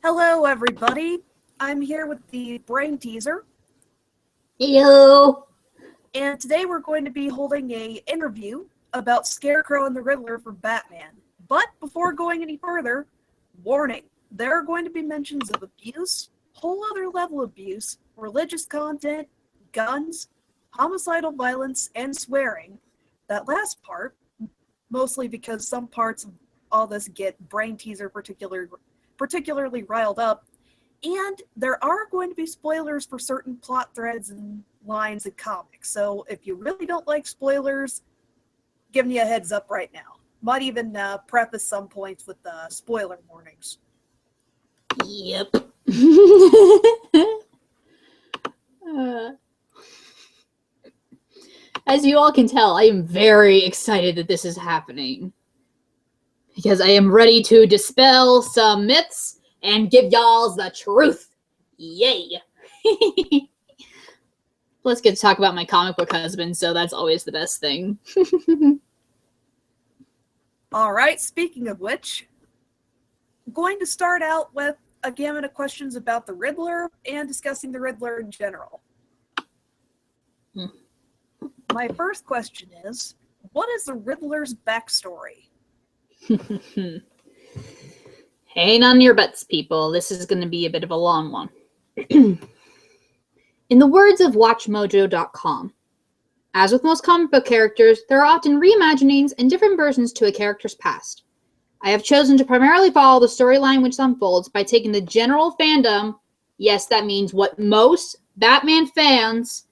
Hello, everybody. I'm here with the TheBrainTeaser, Hello. and today we're going to be holding an interview about Scarecrow and the Riddler for Batman. But before going any further, warning, there are going to be mentions of abuse, whole other level abuse, religious content, guns, homicidal violence, and swearing. That last part, mostly because some parts of all this get TheBrainTeaser particularly riled up, and there are going to be spoilers for certain plot threads and lines in comics. So if you really don't like spoilers, giving you a heads up right now. Might even preface some points with spoiler warnings. Yep. As you all can tell, I am very excited that this is happening. Because I am ready to dispel some myths and give y'all the truth. Yay! Let's get to talk about my comic book husband, so that's always the best thing. Alright, speaking of which, I'm going to start out with a gamut of questions about the Riddler and discussing the Riddler in general. My first question is, what is the Riddler's backstory? Hang on your butts, people. This is going to be a bit of a long one. In the words of WatchMojo.com, as with most comic book characters, there are often reimaginings and different versions to a character's past. I have chosen to primarily follow the storyline which unfolds by taking the general fandom, yes, that means what most Batman fans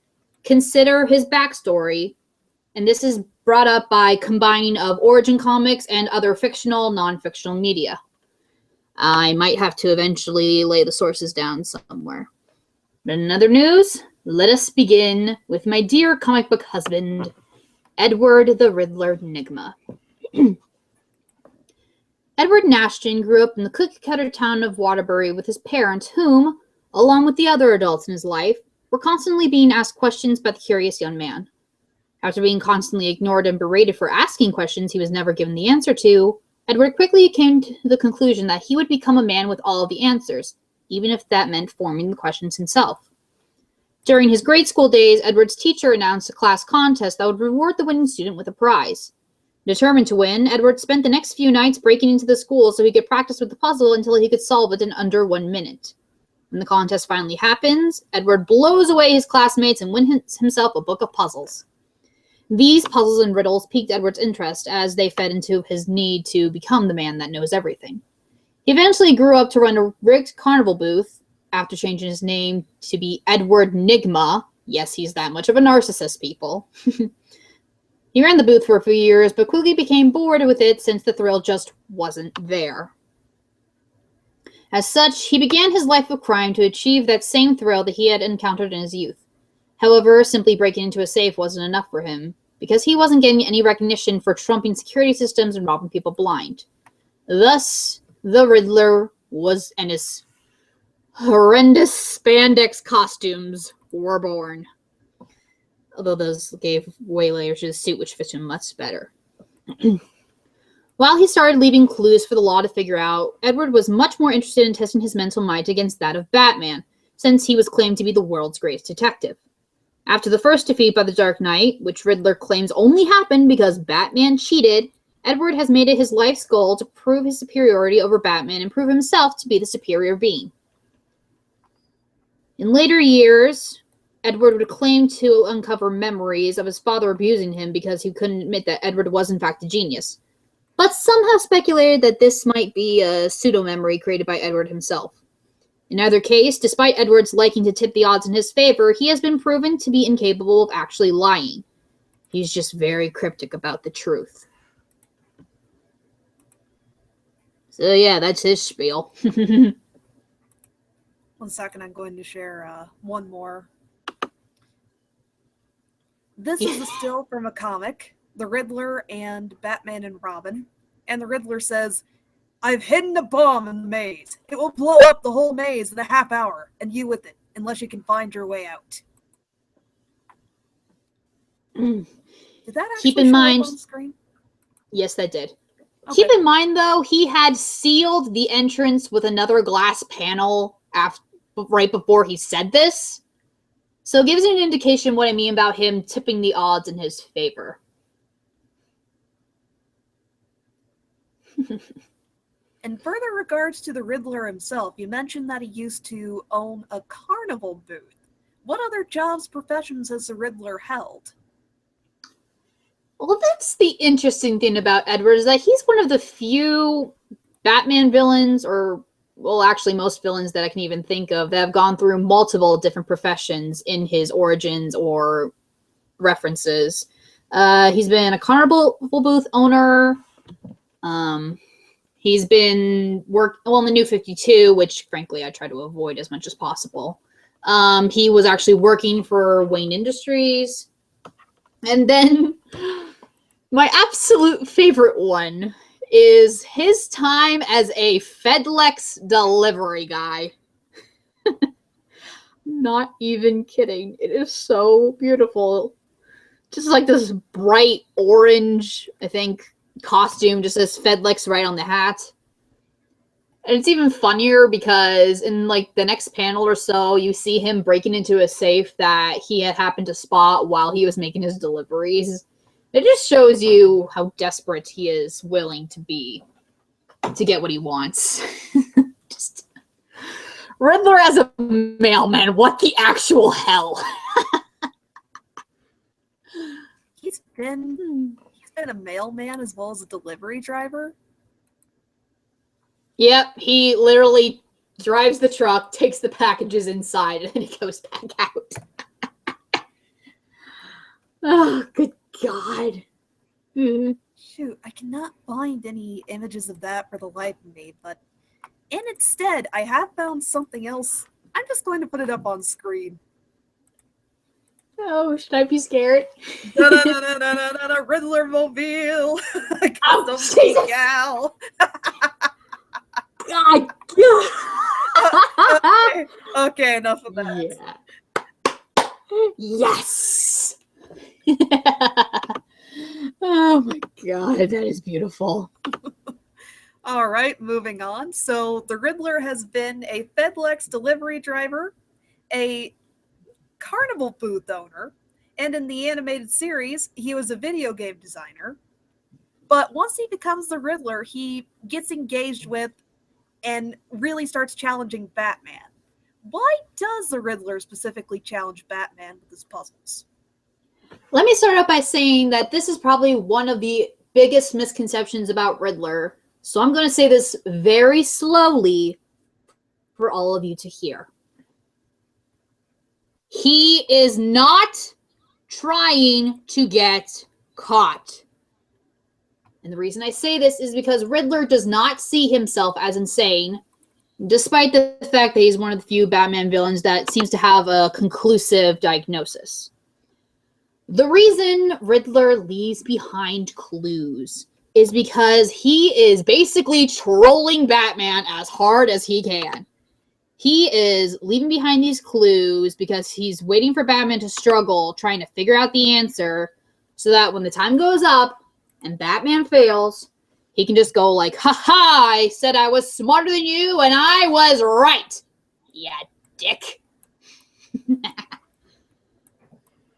consider his backstory, and this is brought up by combining of origin comics and other fictional, non-fictional media. I might have to eventually lay the sources down somewhere. But in other news, let us begin with my dear comic book husband, Edward the Riddler Nigma. Edward Nashton grew up in the cookie-cutter town of Waterbury with his parents, whom, along with the other adults in his life, were constantly being asked questions by the curious young man. After being constantly ignored and berated for asking questions he was never given the answer to, Edward quickly came to the conclusion that he would become a man with all of the answers, even if that meant forming the questions himself. During his grade school days, Edward's teacher announced a class contest that would reward the winning student with a prize. Determined to win, Edward spent the next few nights breaking into the school so he could practice with the puzzle until he could solve it in under 1 minute. When the contest finally happens, Edward blows away his classmates and wins himself a book of puzzles. These puzzles and riddles piqued Edward's interest as they fed into his need to become the man that knows everything. He eventually grew up to run a rigged carnival booth after changing his name to be Edward Nigma. Yes, he's that much of a narcissist, people. He ran the booth for a few years, but quickly became bored with it since the thrill just wasn't there. As such, he began his life of crime to achieve that same thrill that he had encountered in his youth. However, simply breaking into a safe wasn't enough for him, because he wasn't getting any recognition for trumping security systems and robbing people blind. Thus, the Riddler and his horrendous spandex costumes were born. Although those gave way later to the suit, which fits him much better. While he started leaving clues for the law to figure out, Edward was much more interested in testing his mental might against that of Batman, since he was claimed to be the world's greatest detective. After the first defeat by the Dark Knight, which Riddler claims only happened because Batman cheated, Edward has made it his life's goal to prove his superiority over Batman and prove himself to be the superior being. In later years, Edward would claim to uncover memories of his father abusing him because he couldn't admit that Edward was in fact a genius. But some have speculated that this might be a pseudo-memory created by Edward himself. In either case, despite Edward's liking to tip the odds in his favor, he has been proven to be incapable of actually lying. He's just very cryptic about the truth. So yeah, that's his spiel. 1 second, I'm going to share one more. This is a still from a comic, The Riddler and Batman and Robin. And the Riddler says, "I've hidden a bomb in the maze. It will blow up the whole maze in a half hour, and you with it, unless you can find your way out." Did that actually Keep in mind, show up on the screen? Yes, that did. Keep in mind, though, he had sealed the entrance with another glass panel right before he said this. So it gives you an indication what I mean about him tipping the odds in his favor. In further regards to the Riddler himself, you mentioned that he used to own a carnival booth. What other jobs, professions has the Riddler held? Well, that's the interesting thing about Edward, is that he's one of the few Batman villains, or, well, actually most villains that I can even think of, that have gone through multiple different professions in his origins or references. He's been a carnival booth owner. He's been in the New 52, which frankly I try to avoid as much as possible. He was actually working for Wayne Industries. And then my absolute favorite one is his time as a FedLex delivery guy. Not even kidding. It is so beautiful. Just like this bright orange, I think, costume, just says FedLex right on the hat. And it's even funnier because in like the next panel or so, you see him breaking into a safe that he had happened to spot while he was making his deliveries. It just shows you how desperate he is willing to be to get what he wants. Just Riddler as a mailman, what the actual hell? He's been a mailman as well as a delivery driver. Yep, he literally drives the truck, takes the packages inside, and then he goes back out. Oh, good God. Shoot, I cannot find any images of that for the life of me, but instead, I have found something else. I'm just going to put it up on screen. Oh, should I be scared? Riddler mobile. Oh, gal. God. Okay, enough of that. Yeah. Yes. Oh my God, that is beautiful. All right, moving on. So the Riddler has been a FedLex delivery driver, a carnival booth owner, and in the animated series, he was a video game designer. But once he becomes the Riddler, he gets engaged with and really starts challenging Batman. Why does the Riddler specifically challenge Batman with his puzzles? Let me start out by saying that this is probably one of the biggest misconceptions about Riddler. So I'm going to say this very slowly for all of you to hear. He is not trying to get caught. And the reason I say this is because Riddler does not see himself as insane, despite the fact that he's one of the few Batman villains that seems to have a conclusive diagnosis. The reason Riddler leaves behind clues is because he is basically trolling Batman as hard as he can. He is leaving behind these clues because he's waiting for Batman to struggle, trying to figure out the answer, so that when the time goes up and Batman fails, he can just go like, ha, I said I was smarter than you, and I was right. Yeah, dick.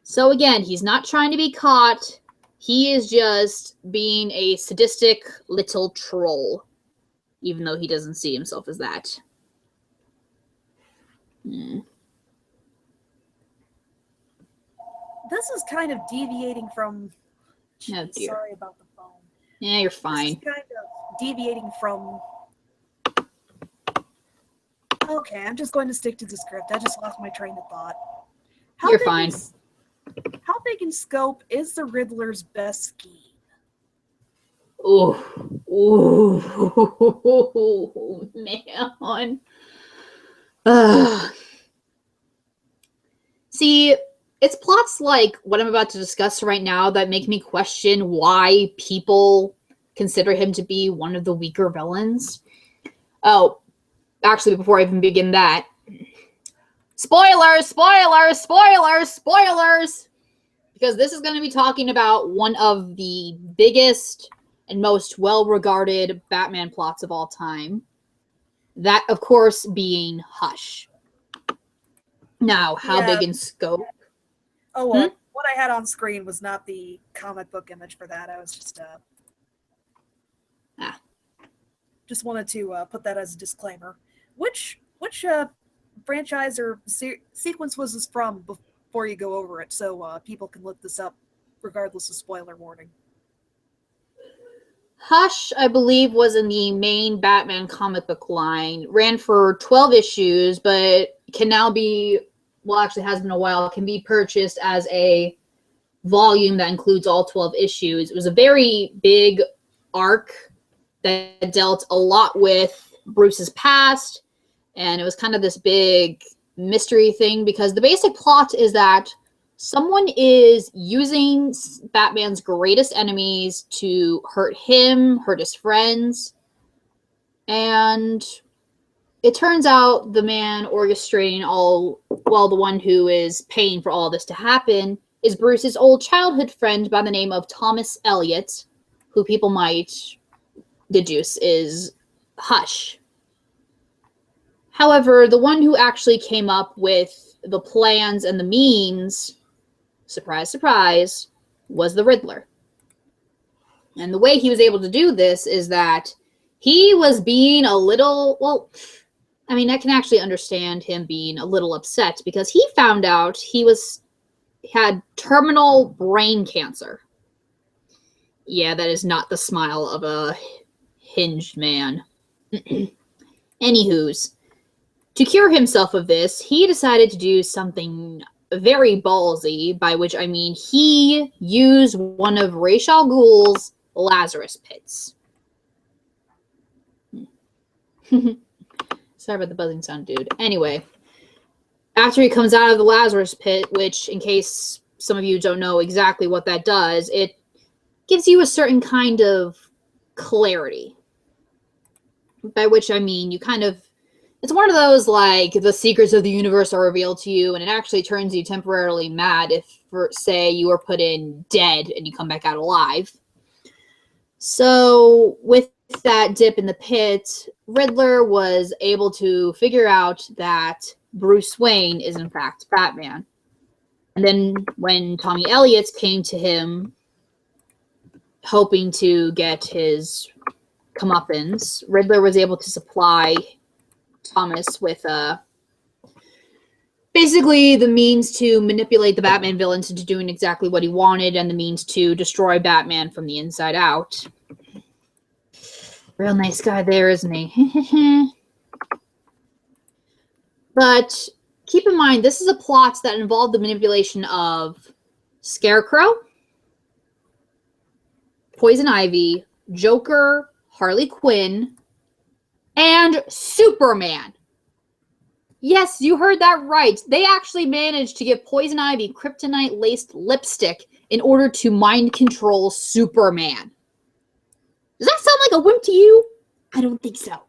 So again, he's not trying to be caught. He is just being a sadistic little troll, even though he doesn't see himself as that. This is kind of deviating from... Oh, dear. Sorry about the phone. Yeah, you're fine. This is kind of deviating from... Okay, I'm just going to stick to the script. I just lost my train of thought. You're fine. How big in scope is the Riddler's best scheme? Ooh, man. See, it's plots like what I'm about to discuss right now that make me question why people consider him to be one of the weaker villains. Oh, actually, before I even begin that, spoilers! Because this is going to be talking about one of the biggest and most well-regarded Batman plots of all time. That, of course, being Hush. Now, how big in scope? Oh, well, what I had on screen was not the comic book image for that. I was just just wanted to put that as a disclaimer. Which franchise or sequence was this from before you go over it, so people can look this up regardless of spoiler warning? Hush, I believe, was in the main Batman comic book line. Ran for 12 issues, but can now be, well, actually has been a while, can be purchased as a volume that includes all 12 issues. It was a very big arc that dealt a lot with Bruce's past, and it was kind of this big mystery thing because the basic plot is that someone is using Batman's greatest enemies to hurt him, hurt his friends, and it turns out the man orchestrating all, well, the one who is paying for all this to happen is Bruce's old childhood friend by the name of Thomas Elliot, who people might deduce is Hush. However, the one who actually came up with the plans and the means, surprise, surprise, was the Riddler. And the way he was able to do this is that he was being a little, well, I mean, I can actually understand him being a little upset because he found out he had terminal brain cancer. Yeah, that is not the smile of a hinged man. Anywho's, to cure himself of this, he decided to do something very ballsy, by which I mean he used one of Ra's al Ghul's Lazarus pits. Sorry about the buzzing sound, dude. Anyway, after he comes out of the Lazarus pit, which, in case some of you don't know exactly what that does, it gives you a certain kind of clarity. By which I mean you kind of, it's one of those, like, the secrets of the universe are revealed to you, and it actually turns you temporarily mad if, for, say, you were put in dead and you come back out alive. So, with that dip in the pit, Riddler was able to figure out that Bruce Wayne is, in fact, Batman. And then when Tommy Elliot came to him, hoping to get his comeuppance, Riddler was able to supply Thomas with basically the means to manipulate the Batman villains into doing exactly what he wanted and the means to destroy Batman from the inside out. Real nice guy there, isn't he? But keep in mind, this is a plot that involved the manipulation of Scarecrow, Poison Ivy, Joker, Harley Quinn, and Superman. Yes, you heard that right. They actually managed to give Poison Ivy kryptonite-laced lipstick in order to mind control Superman. Does that sound like a wimp to you? I don't think so.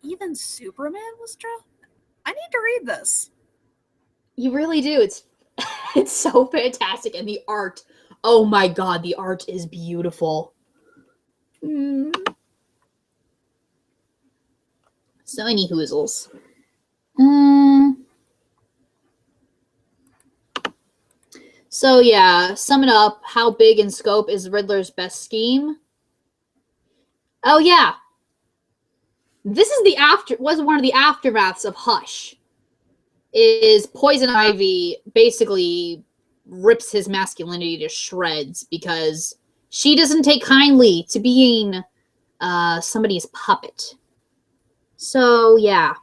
Even Superman was drunk? I need to read this. You really do. It's so fantastic. And the art, oh my god, the art is beautiful. So any hoozles. So yeah, sum it up. How big in scope is Riddler's best scheme? Oh yeah. This is was one of the aftermaths of Hush. Is Poison Ivy basically rips his masculinity to shreds because she doesn't take kindly to being somebody's puppet. So, yeah.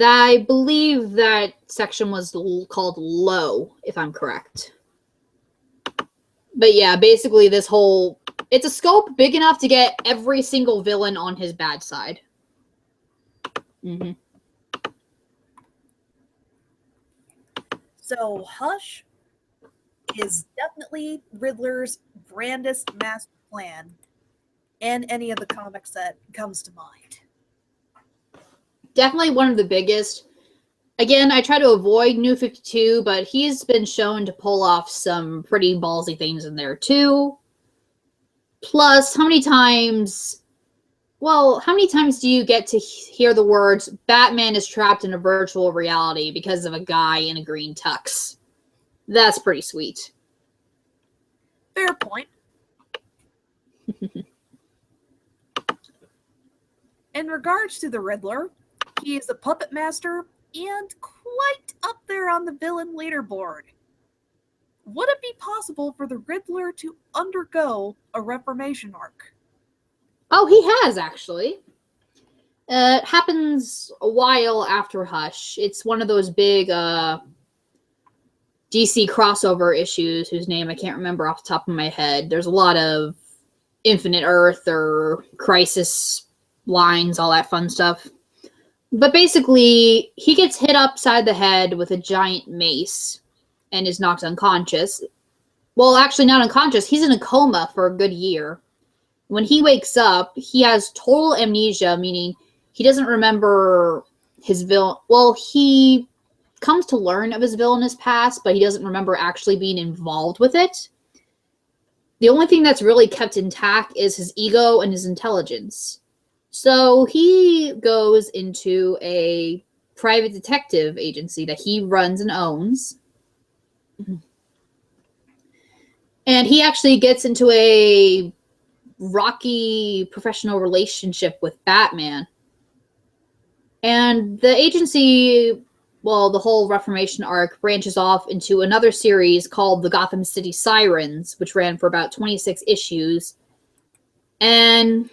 I believe that section was called Low, if I'm correct. But yeah, basically this whole... It's a scope big enough to get every single villain on his bad side. So, Hush is definitely Riddler's grandest master plan in any of the comics that comes to mind. Definitely one of the biggest. Again, I try to avoid New 52, but he's been shown to pull off some pretty ballsy things in there too. Plus, how many times do you get to hear the words, Batman is trapped in a virtual reality because of a guy in a green tux? That's pretty sweet. Fair point. In regards to the Riddler, he is a puppet master and quite up there on the villain leaderboard. Would it be possible for the Riddler to undergo a reformation arc? Oh, he has, actually. It happens a while after Hush. It's one of those big DC crossover issues whose name I can't remember off the top of my head. There's a lot of Infinite Earth or Crisis lines, all that fun stuff. But basically, he gets hit upside the head with a giant mace and is knocked unconscious. Well, actually not unconscious. He's in a coma for a good year. When he wakes up, he has total amnesia, meaning he doesn't remember his villain. Well, he comes to learn of his villainous past, but he doesn't remember actually being involved with it. The only thing that's really kept intact is his ego and his intelligence. So he goes into a private detective agency that he runs and owns. And he actually gets into a rocky professional relationship with Batman. And the agency, well, the whole Reformation arc branches off into another series called the Gotham City Sirens, which ran for about 26 issues. And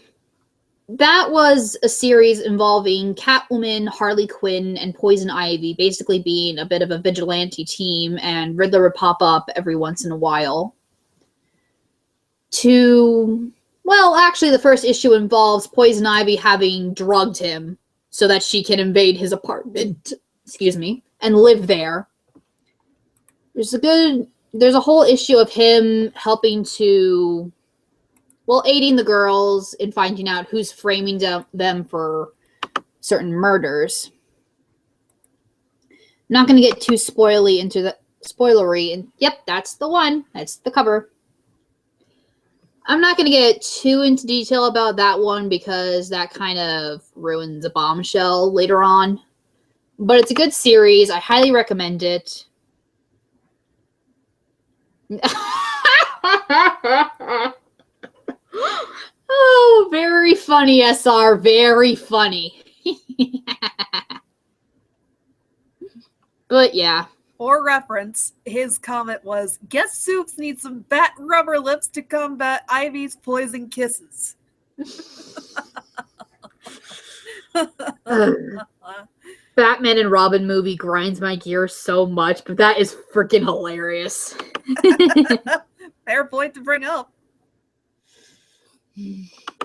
that was a series involving Catwoman, Harley Quinn, and Poison Ivy basically being a bit of a vigilante team, and Riddler would pop up every once in a while. Well, actually, the first issue involves Poison Ivy having drugged him so that she can invade his apartment, and live there. There's a whole issue of him helping to, aiding the girls in finding out who's framing them for certain murders. I'm not going to get too spoilery, and yep, that's the one. That's the cover. I'm not going to get too into detail about that one because that kind of ruins a bombshell later on. But it's a good series. I highly recommend it. Oh, very funny, SR. Very funny. But yeah. For reference, his comment was, guess Soups needs some bat rubber lips to combat Ivy's poison kisses. Batman and Robin movie grinds my gears so much, but that is freaking hilarious. Fair point to bring up.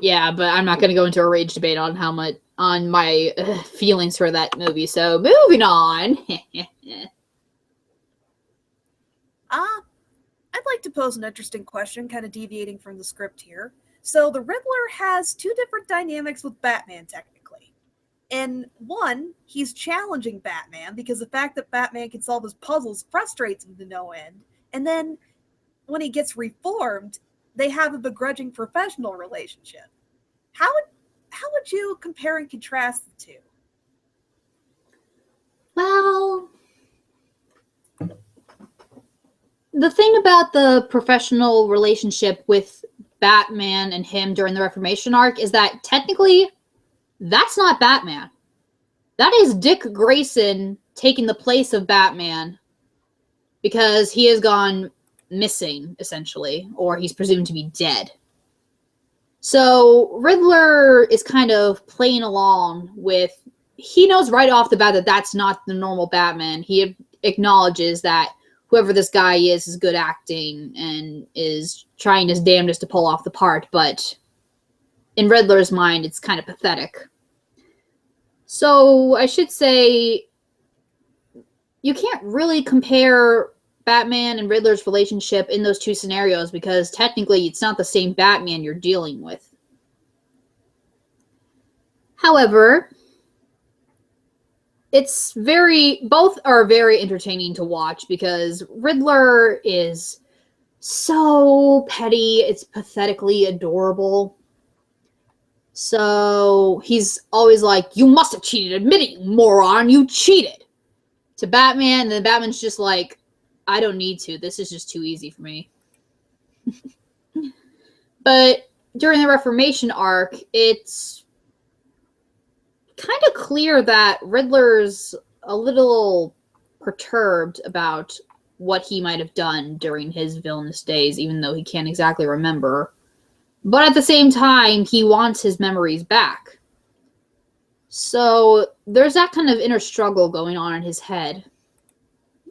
Yeah, but I'm not going to go into a rage debate on my feelings for that movie, so moving on. I'd like to pose an interesting question, kind of deviating from the script here. So the Riddler has two different dynamics with Batman, technically. In one, he's challenging Batman because the fact that Batman can solve his puzzles frustrates him to no end. And then when he gets reformed, they have a begrudging professional relationship. How would you compare and contrast the two? Well, the thing about the professional relationship with Batman and him during the Reformation arc is that technically that's not Batman. That is Dick Grayson taking the place of Batman because he has gone missing, essentially, or he's presumed to be dead. So Riddler is kind of playing along with, he knows right off the bat that that's not the normal Batman. He acknowledges that whoever this guy is good acting and is trying his damnedest to pull off the part, but in Riddler's mind, it's kind of pathetic. So I should say you can't really compare Batman and Riddler's relationship in those two scenarios because technically it's not the same Batman you're dealing with. However, both are very entertaining to watch because Riddler is so petty, it's pathetically adorable. So he's always like, you must have cheated, admit it, you moron, you cheated. To Batman, and then Batman's just like, I don't need to, this is just too easy for me. But during the Reformation arc, it's kind of clear that Riddler's a little perturbed about what he might have done during his villainous days, even though he can't exactly remember. But at the same time, he wants his memories back. So there's that kind of inner struggle going on in his head.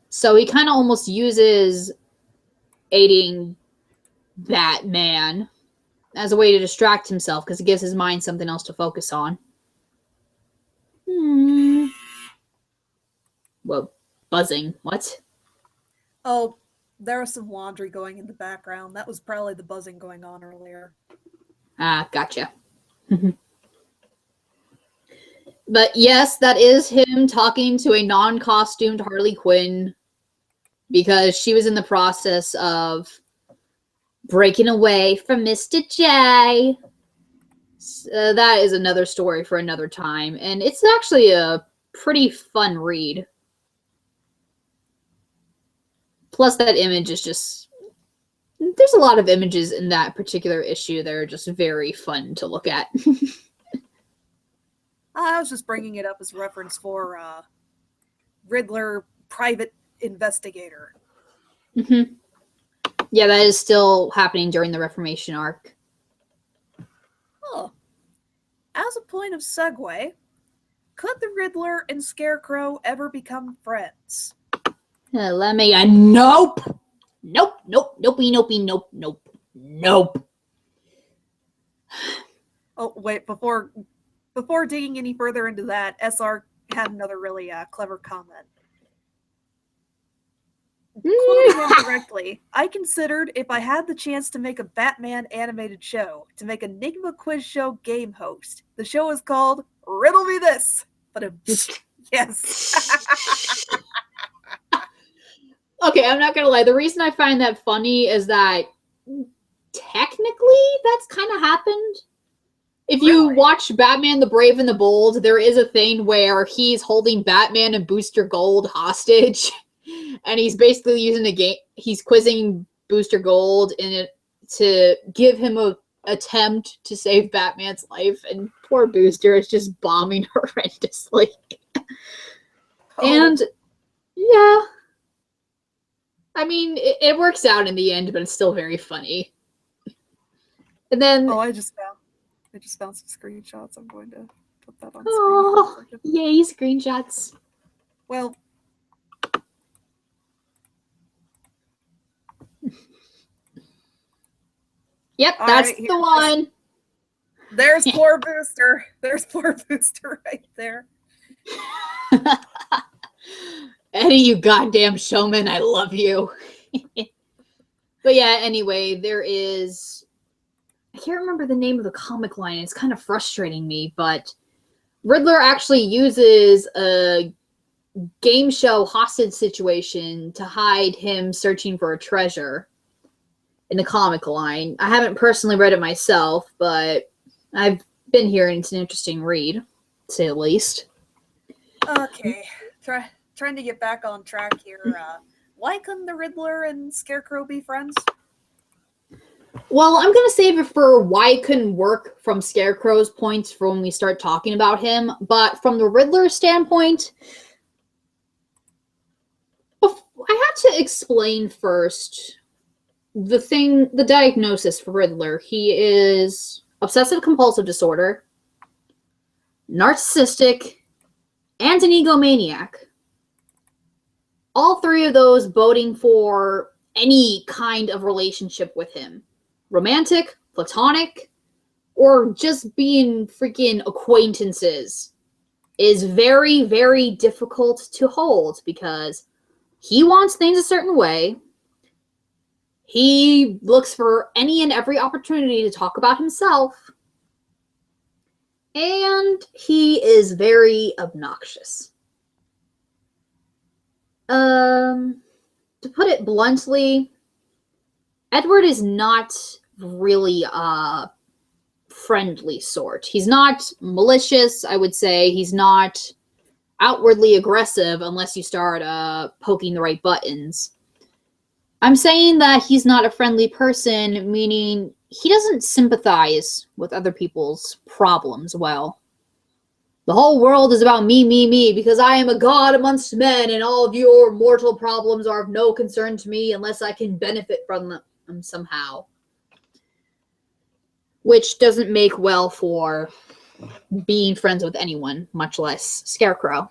So he kind of almost uses aiding Batman as a way to distract himself because it gives his mind something else to focus on. Well, buzzing. What? Oh, there was some laundry going in the background. That was probably the buzzing going on earlier. Ah, gotcha. But yes, that is him talking to a non-costumed Harley Quinn because she was in the process of breaking away from Mr. J. That is another story for another time, and it's actually a pretty fun read. Plus, that image is just... There's a lot of images in that particular issue that are just very fun to look at. I was just bringing it up as reference for Riddler Private Investigator. Mm-hmm. Yeah, that is still happening during the Reformation arc. Oh. As a point of segue, could the Riddler and Scarecrow ever become friends? Let me... nope! Nope, nope, nopey, nopey, nope, nope, nope. Oh, wait, before digging any further into that, SR had another really clever comment. Quoting him directly, I considered if I had the chance to make a Batman animated show, to make a Enigma quiz show game host. The show is called Riddle Me This. But yes. Okay, I'm not gonna lie. The reason I find that funny is that technically that's kind of happened. If you watch Batman the Brave and the Bold, there is a thing where he's holding Batman and Booster Gold hostage. And he's basically using a game. He's quizzing Booster Gold in it to give him a attempt to save Batman's life, and poor Booster is just bombing horrendously. And yeah, I mean it works out in the end, but it's still very funny. And then I just found some screenshots. I'm going to put that on screen. Oh, yay, screenshots. Well. Yep, that's right, the one. There's poor Booster. There's poor Booster right there. Eddie, you goddamn showman, I love you. But yeah, anyway, there is... I can't remember the name of the comic line. It's kind of frustrating me, but Riddler actually uses a game show hostage situation to hide him searching for a treasure in the comic line. I haven't personally read it myself, but I've been hearing it's an interesting read, to say the least. Okay, trying to get back on track here. Why couldn't the Riddler and Scarecrow be friends? Well, I'm going to save it for why it couldn't work from Scarecrow's points for when we start talking about him, but from the Riddler standpoint, I had to explain first the diagnosis for Riddler. He is obsessive compulsive disorder, narcissistic, and an egomaniac. All three of those boding for any kind of relationship with him. Romantic, platonic, or just being freaking acquaintances is very, very difficult to hold because he wants things a certain way. He looks for any and every opportunity to talk about himself. And he is very obnoxious. To put it bluntly, Edward is not really a friendly sort. He's not malicious, I would say. He's not outwardly aggressive unless you start poking the right buttons. I'm saying that he's not a friendly person, meaning he doesn't sympathize with other people's problems well. The whole world is about me, me, me, because I am a god amongst men, and all of your mortal problems are of no concern to me unless I can benefit from them somehow. Which doesn't make well for being friends with anyone, much less Scarecrow.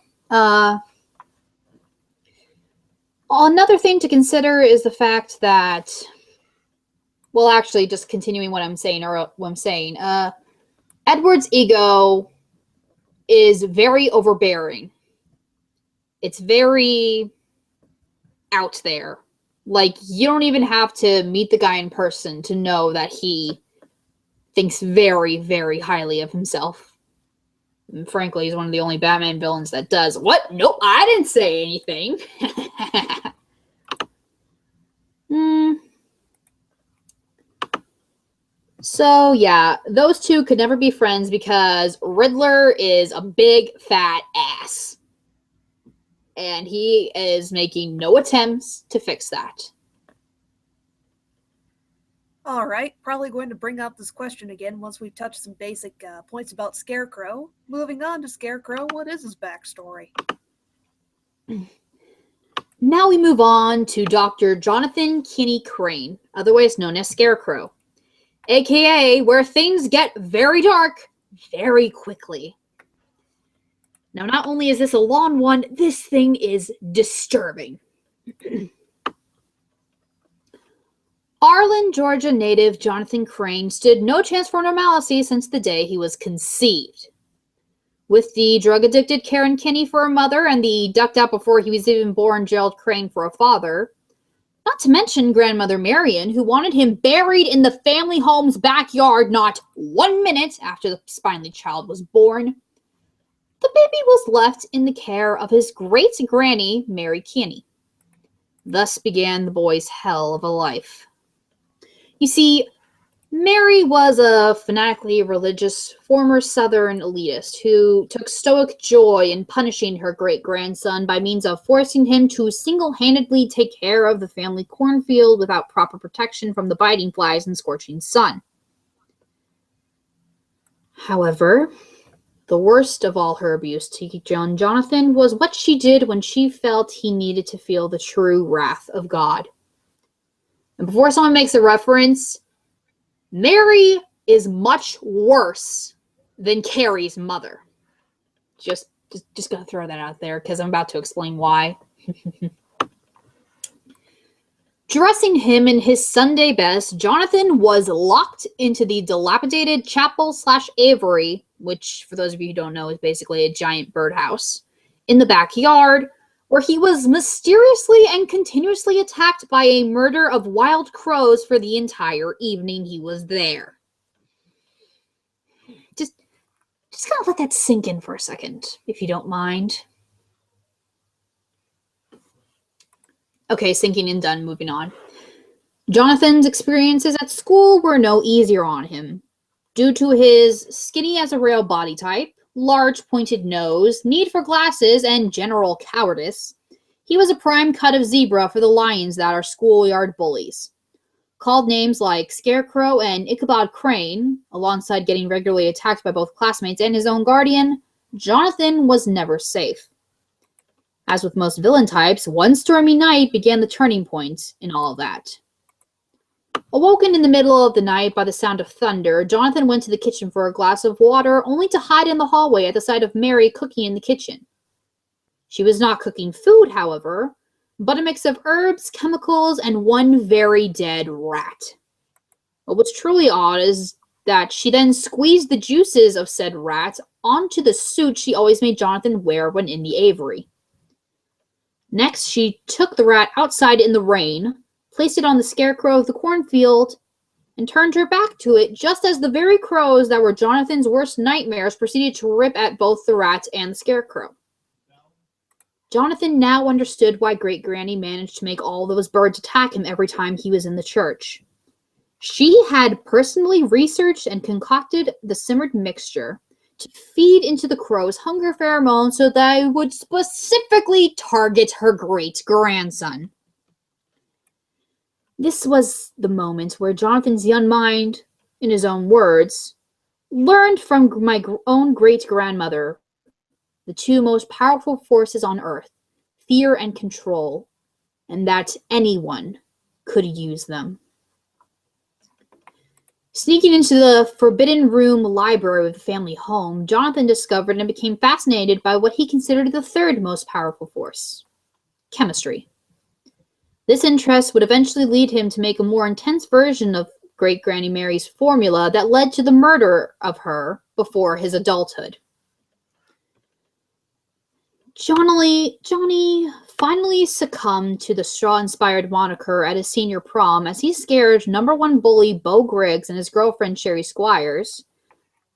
Another thing to consider is the fact that, well, actually, just continuing what I'm saying, Edward's ego is very overbearing. It's very out there. Like, you don't even have to meet the guy in person to know that he thinks very, very highly of himself. And frankly, he's one of the only Batman villains that does. What? Nope, I didn't say anything. So, yeah, those two could never be friends because Riddler is a big, fat ass. And he is making no attempts to fix that. All right, probably going to bring up this question again once we've touched some basic points about Scarecrow. Moving on to Scarecrow, what is his backstory? Now we move on to Dr. Jonathan Kinney Crane, otherwise known as Scarecrow, aka where things get very dark very quickly. Now, not only is this a long one, this thing is disturbing. Arlen, Georgia native Jonathan Crane stood no chance for normalcy since the day he was conceived. With the drug-addicted Karen Kinney for a mother and the ducked-out before he was even born Gerald Crane for a father, not to mention grandmother Marion, who wanted him buried in the family home's backyard not 1 minute after the spineless child was born, the baby was left in the care of his great-granny, Mary Kinney. Thus began the boy's hell of a life. You see, Mary was a fanatically religious former Southern elitist who took stoic joy in punishing her great-grandson by means of forcing him to single-handedly take care of the family cornfield without proper protection from the biting flies and scorching sun. However, the worst of all her abuse to young Jonathan was what she did when she felt he needed to feel the true wrath of God. And before someone makes a reference, Mary is much worse than Carrie's mother. Just gonna throw that out there because I'm about to explain why. Dressing him in his Sunday best, Jonathan was locked into the dilapidated chapel/aviary, which, for those of you who don't know, is basically a giant birdhouse, in the backyard, where he was mysteriously and continuously attacked by a murder of wild crows for the entire evening he was there. Just gonna let that sink in for a second, if you don't mind. Okay, sinking in, done, moving on. Jonathan's experiences at school were no easier on him. Due to his skinny as a rail body type, large pointed nose, need for glasses, and general cowardice, he was a prime cut of zebra for the lions that are schoolyard bullies. Called names like Scarecrow and Ichabod Crane, alongside getting regularly attacked by both classmates and his own guardian, Jonathan was never safe. As with most villain types, one stormy night began the turning point in all of that. Awoken in the middle of the night by the sound of thunder, Jonathan went to the kitchen for a glass of water, only to hide in the hallway at the sight of Mary cooking in the kitchen. She was not cooking food, however, but a mix of herbs, chemicals, and one very dead rat. But what's truly odd is that she then squeezed the juices of said rat onto the suit she always made Jonathan wear when in the aviary. Next, she took the rat outside in the rain, placed it on the Scarecrow of the cornfield, and turned her back to it just as the very crows that were Jonathan's worst nightmares proceeded to rip at both the rat and the Scarecrow. Jonathan now understood why Great Granny managed to make all those birds attack him every time he was in the church. She had personally researched and concocted the simmered mixture to feed into the crows' hunger pheromone so they would specifically target her great-grandson. This was the moment where Jonathan's young mind, in his own words, learned from my own great-grandmother the two most powerful forces on earth, fear and control, and that anyone could use them. Sneaking into the Forbidden Room library of the family home, Jonathan discovered and became fascinated by what he considered the third most powerful force, chemistry. This interest would eventually lead him to make a more intense version of Great Granny Mary's formula that led to the murder of her before his adulthood. Johnny finally succumbed to the straw-inspired moniker at his senior prom as he scared #1 bully Bo Griggs and his girlfriend Sherry Squires,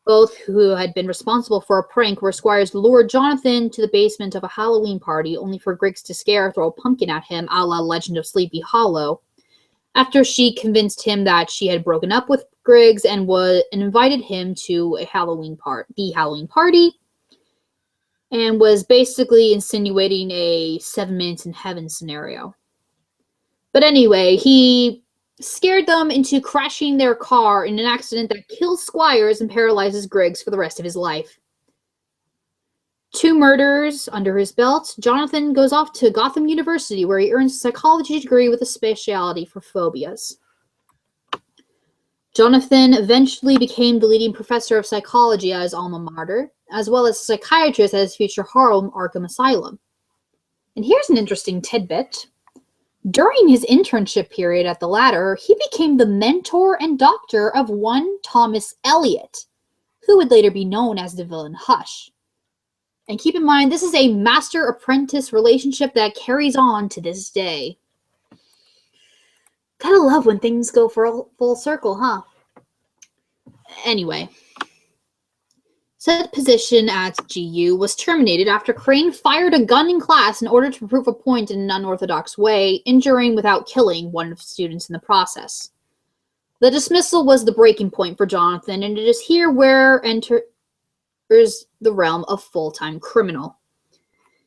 both who had been responsible for a prank where Squires lured Jonathan to the basement of a Halloween party only for Griggs to throw a pumpkin at him a la Legend of Sleepy Hollow, after she convinced him that she had broken up with Griggs and invited him to the Halloween party, and was basically insinuating a 7 minutes in heaven scenario. But anyway, he scared them into crashing their car in an accident that kills Squires and paralyzes Griggs for the rest of his life. 2 murders under his belt, Jonathan goes off to Gotham University where he earns a psychology degree with a specialty for phobias. Jonathan eventually became the leading professor of psychology at his alma mater, as well as a psychiatrist at his future home, Arkham Asylum. And here's an interesting tidbit. During his internship period at the latter, he became the mentor and doctor of one Thomas Elliot, who would later be known as the villain Hush. And keep in mind, this is a master-apprentice relationship that carries on to this day. Gotta love when things go full circle, huh? Anyway, said position at GU was terminated after Crane fired a gun in class in order to prove a point in an unorthodox way, injuring without killing one of the students in the process. The dismissal was the breaking point for Jonathan, and it is here where enters the realm of full-time criminal.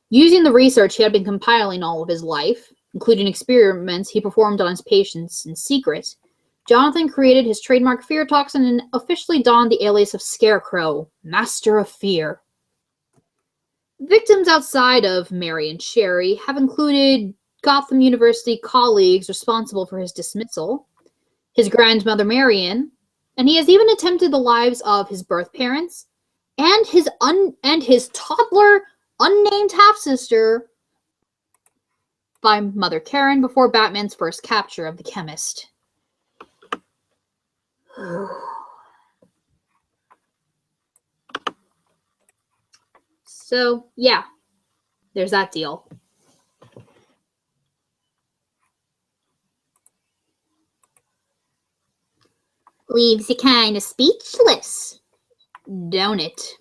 Using the research he had been compiling all of his life, including experiments he performed on his patients in secret, Jonathan created his trademark fear toxin and officially donned the alias of Scarecrow, Master of Fear. Victims outside of Mary and Sherry have included Gotham University colleagues responsible for his dismissal, his grandmother Marion, and he has even attempted the lives of his birth parents and his toddler unnamed half-sister by Mother Karen before Batman's first capture of the chemist. So, yeah, there's that deal. Leaves you kind of speechless, don't it?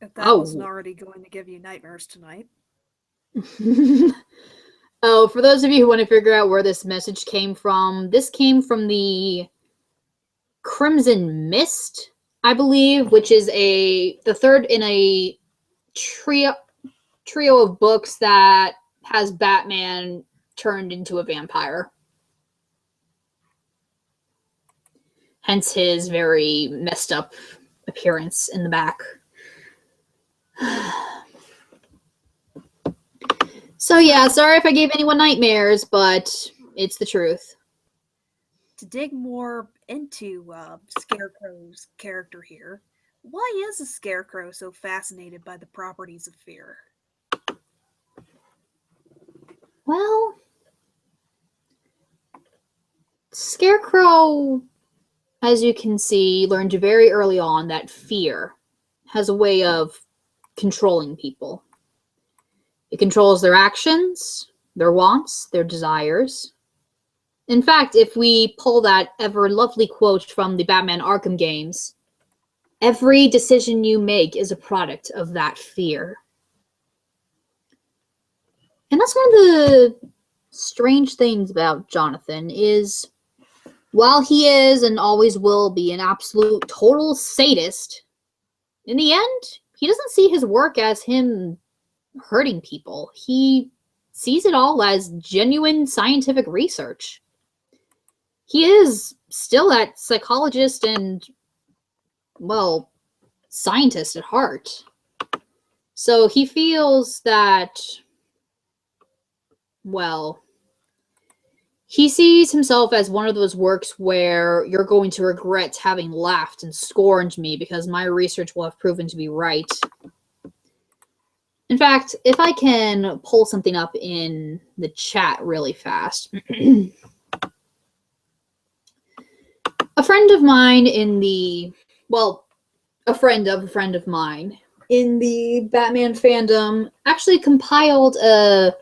If that wasn't already going to give you nightmares tonight. Oh, for those of you who want to figure out where this message came from, this came from the Crimson Mist, I believe, which is the third in a trio of books that has Batman turned into a vampire. Hence his very messed up appearance in the back. So yeah, sorry if I gave anyone nightmares, but it's the truth. To dig more into Scarecrow's character here, why is a Scarecrow so fascinated by the properties of fear? Well, Scarecrow, as you can see, learned very early on that fear has a way of controlling people. It controls their actions, their wants, their desires. In fact, if we pull that ever lovely quote from the Batman Arkham games, every decision you make is a product of that fear. And that's one of the strange things about Jonathan is, while he is and always will be an absolute total sadist, in the end, he doesn't see his work as him hurting people. He sees it all as genuine scientific research. He is still that psychologist and, well, scientist at heart. So he feels that, well, he sees himself as one of those works where you're going to regret having laughed and scorned me because my research will have proven to be right. In fact, if I can pull something up in the chat really fast. A friend of mine in the, well, a friend of a friend of mine in the Batman fandom actually compiled a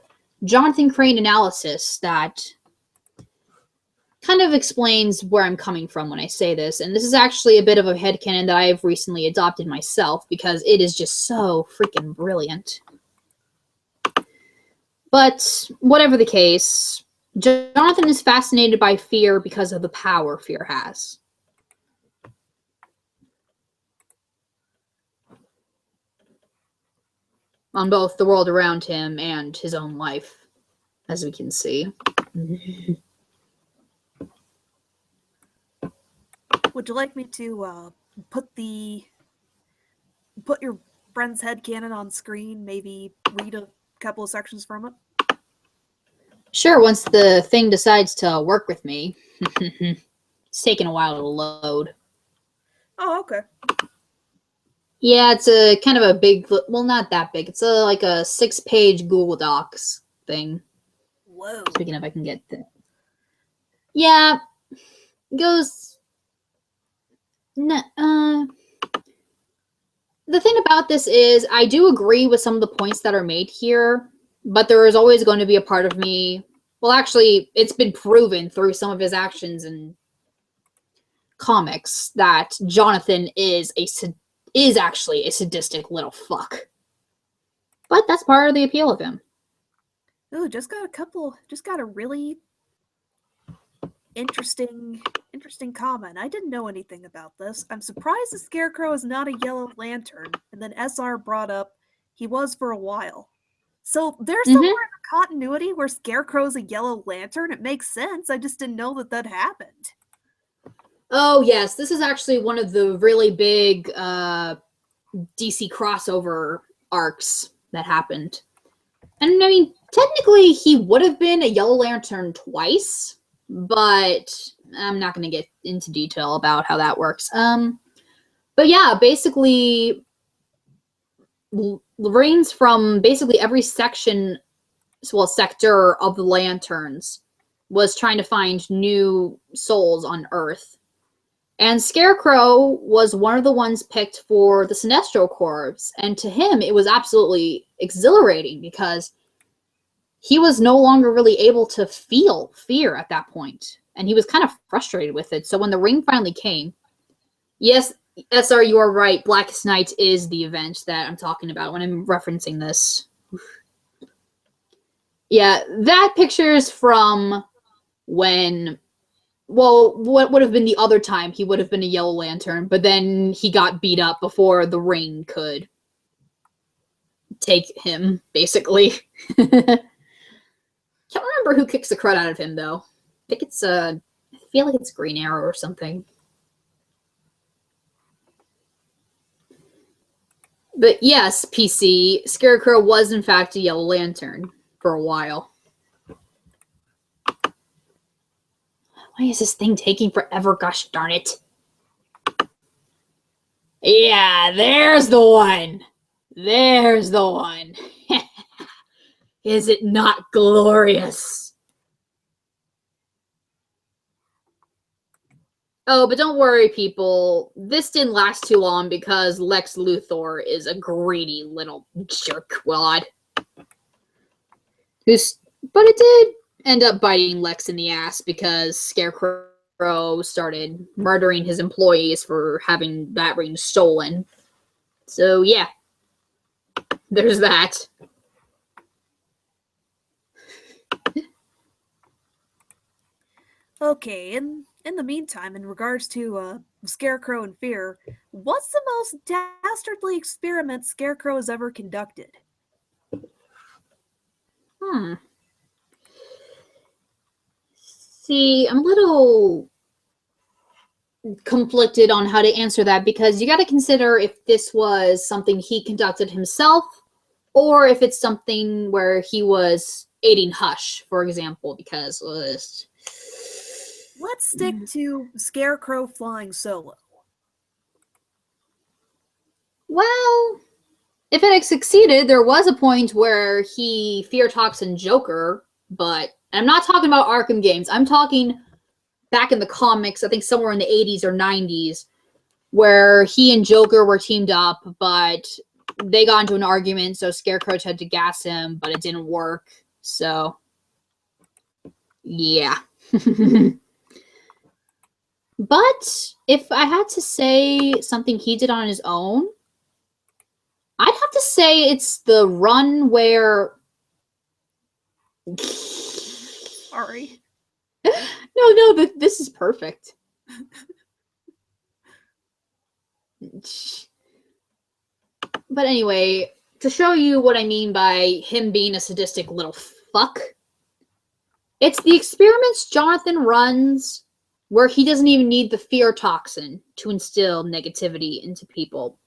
Jonathan Crane analysis that kind of explains where I'm coming from when I say this. And this is actually a bit of a headcanon that I've recently adopted myself because it is just so freaking brilliant. But whatever the case, Jonathan is fascinated by fear because of the power fear has. On both the world around him and his own life, as we can see. Would you like me to put your friend's headcanon on screen? Maybe read a couple of sections from it? Sure, once the thing decides to work with me. It's taking a while to load. Oh, okay. Yeah, it's a kind of a big, well, not that big. It's like a 6-page Google Docs thing. Whoa. Speaking of, I can get the... Yeah, it goes... The thing about this is I do agree with some of the points that are made here, but there is always going to be a part of me... Well, actually, it's been proven through some of his actions and comics that Jonathan is actually a sadistic little fuck. But that's part of the appeal of him. Ooh, just got a really interesting comment. I didn't know anything about this. I'm surprised the Scarecrow is not a Yellow Lantern, and then SR brought up he was for a while. So there's somewhere in the continuity where Scarecrow's a Yellow Lantern. It makes sense. I just didn't know that happened. Oh, yes. This is actually one of the really big DC crossover arcs that happened. And, I mean, technically, he would have been a Yellow Lantern twice, but I'm not going to get into detail about how that works. But yeah, basically, Lorraine's from basically every sector of the Lanterns was trying to find new souls on Earth. And Scarecrow was one of the ones picked for the Sinestro Corps. And to him, it was absolutely exhilarating because he was no longer really able to feel fear at that point. And he was kind of frustrated with it. So when the ring finally came, yes, SR, you are right. Blackest Night is the event that I'm talking about when I'm referencing this. Yeah, that picture is from when... Well, what would have been the other time he would have been a Yellow Lantern, but then he got beat up before the ring could take him, basically. Can't remember who kicks the crud out of him, though. I feel like it's Green Arrow or something. But yes, PC, Scarecrow was in fact a Yellow Lantern for a while. Why is this thing taking forever? Gosh darn it. Yeah, there's the one. There's the one. Is it not glorious? Oh, but don't worry, people. This didn't last too long because Lex Luthor is a greedy little jerkwad. But it did end up biting Lex in the ass because Scarecrow started murdering his employees for having Batwing stolen. So yeah, there's that. Okay, in the meantime, in regards to Scarecrow and Fear, what's the most dastardly experiment Scarecrow has ever conducted? See, I'm a little conflicted on how to answer that because you got to consider if this was something he conducted himself or if it's something where he was aiding Hush, for example, because Let's stick to Scarecrow flying solo. well, if it had succeeded, there was a point where he fear toxin Joker, but I'm not talking about Arkham games. I'm talking back in the comics, I think somewhere in the 80s or 90s, where he and Joker were teamed up, but they got into an argument, so Scarecrow tried to gas him, but it didn't work. So, yeah. But if I had to say something he did on his own, I'd have to say it's the run where... Sorry. No, this is perfect. But anyway, to show you what I mean by him being a sadistic little fuck, it's the experiments Jonathan runs where he doesn't even need the fear toxin to instill negativity into people.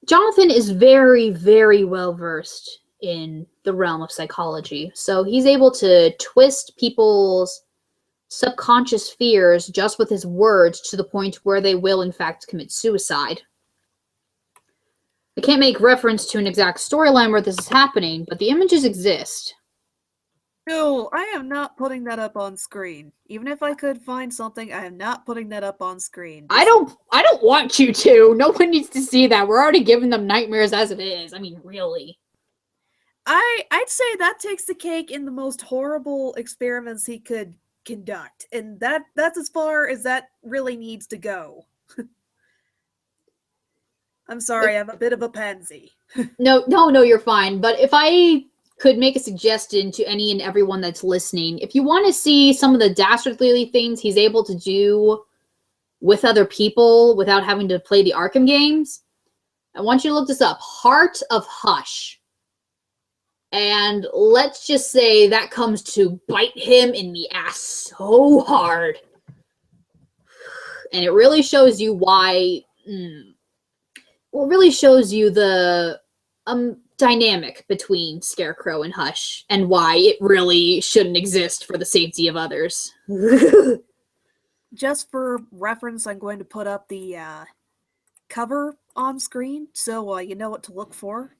Jonathan is very, very well versed in the realm of psychology, so he's able to twist people's subconscious fears just with his words to the point where they will in fact commit suicide. I can't make reference to an exact storyline where this is happening, but the images exist. No, I am not putting that up on screen. Even if I could find something, I am not putting that up on screen. I don't want you to. No one needs to see that. We're already giving them nightmares as it is. I mean, really. I'd say that takes the cake in the most horrible experiments he could conduct, and that's as far as that really needs to go. I'm sorry, I'm a bit of a pansy. No, you're fine. But if I could make a suggestion to any and everyone that's listening, if you want to see some of the dastardly things he's able to do with other people without having to play the Arkham games, I want you to look this up. Heart of Hush. And let's just say that comes to bite him in the ass so hard. And it really shows you why... Well, it really shows you the dynamic between Scarecrow and Hush and why it really shouldn't exist for the safety of others. Just for reference, I'm going to put up the cover on screen so you know what to look for.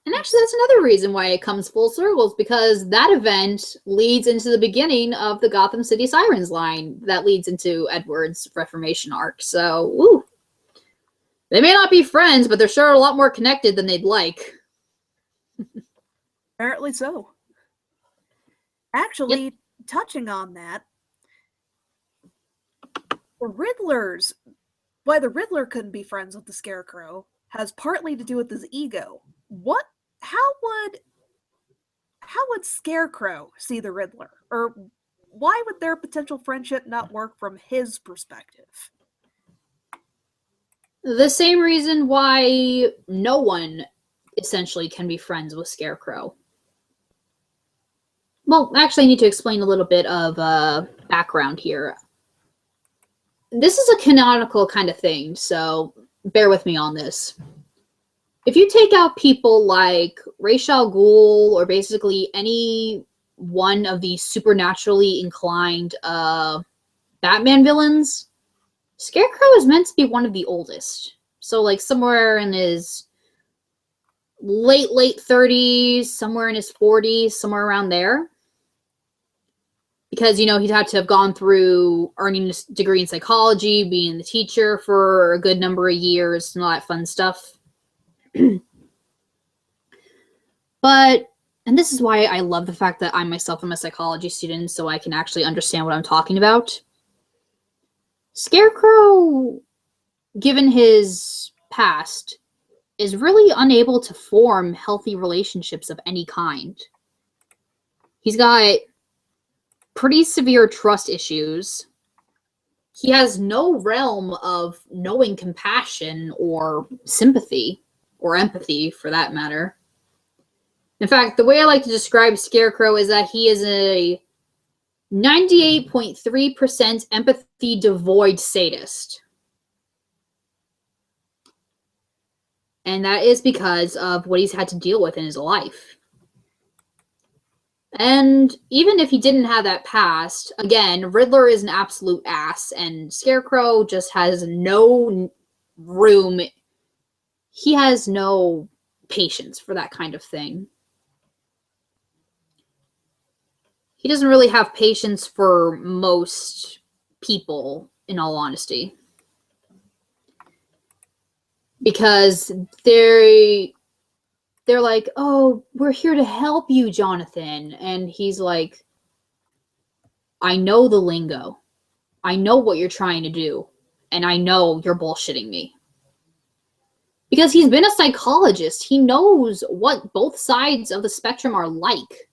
And actually, that's another reason why it comes full circle, because that event leads into the beginning of the Gotham City Sirens line that leads into Edward's Reformation arc. So, woo. They may not be friends, but they're sure a lot more connected than they'd like. Apparently so. Actually, touching on that, why the Riddler couldn't be friends with the Scarecrow has partly to do with his ego. How would Scarecrow see the Riddler? Or why would their potential friendship not work from his perspective? The same reason why no one essentially can be friends with Scarecrow. Well, actually, I need to explain a little bit of background here. This is a canonical kind of thing, so bear with me on this. If you take out people like Ra's al Ghul or basically any one of the supernaturally inclined Batman villains, Scarecrow is meant to be one of the oldest. So like somewhere in his late 30s, somewhere in his 40s, somewhere around there. Because, you know, he'd had to have gone through earning a degree in psychology, being the teacher for a good number of years, and all that fun stuff. But, and this is why I love the fact that I myself am a psychology student, so I can actually understand what I'm talking about. Scarecrow, given his past, is really unable to form healthy relationships of any kind. He's got pretty severe trust issues. He has no realm of knowing compassion or sympathy, or empathy for that matter. In fact, the way I like to describe Scarecrow is that he is a 98.3% empathy devoid sadist. And that is because of what he's had to deal with in his life. And even if he didn't have that past, again, Riddler is an absolute ass, and Scarecrow just has no room. He has no patience for that kind of thing. He doesn't really have patience for most people, in all honesty. Because they're like, oh, we're here to help you, Jonathan. And he's like, I know the lingo. I know what you're trying to do. And I know you're bullshitting me. Because he's been a psychologist. He knows what both sides of the spectrum are like.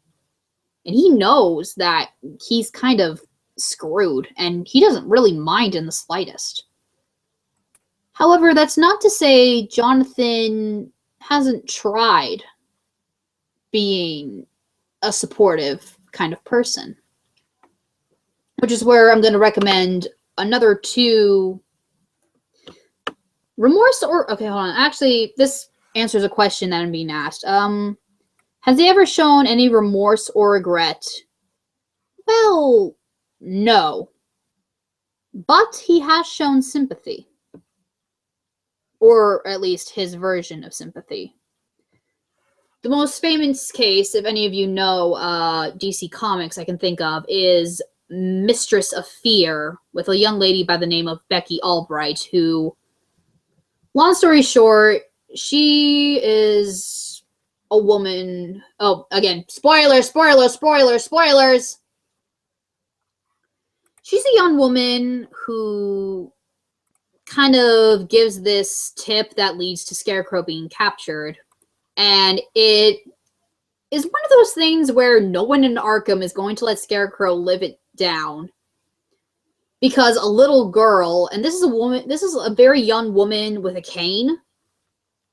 And he knows that he's kind of screwed. And he doesn't really mind in the slightest. However, that's not to say Jonathan hasn't tried being a supportive kind of person. Which is where I'm going to recommend another two. Remorse or... Okay, hold on. Actually, this answers a question that I'm being asked. Has he ever shown any remorse or regret? Well, no. But he has shown sympathy. Or at least his version of sympathy. The most famous case, if any of you know DC Comics I can think of, is Mistress of Fear, with a young lady by the name of Becky Albright, who, long story short, she is a woman... Oh, again, spoilers! She's a young woman who kind of gives this tip that leads to Scarecrow being captured. And it is one of those things where no one in Arkham is going to let Scarecrow live it down. Because a little girl, and this is a very young woman with a cane,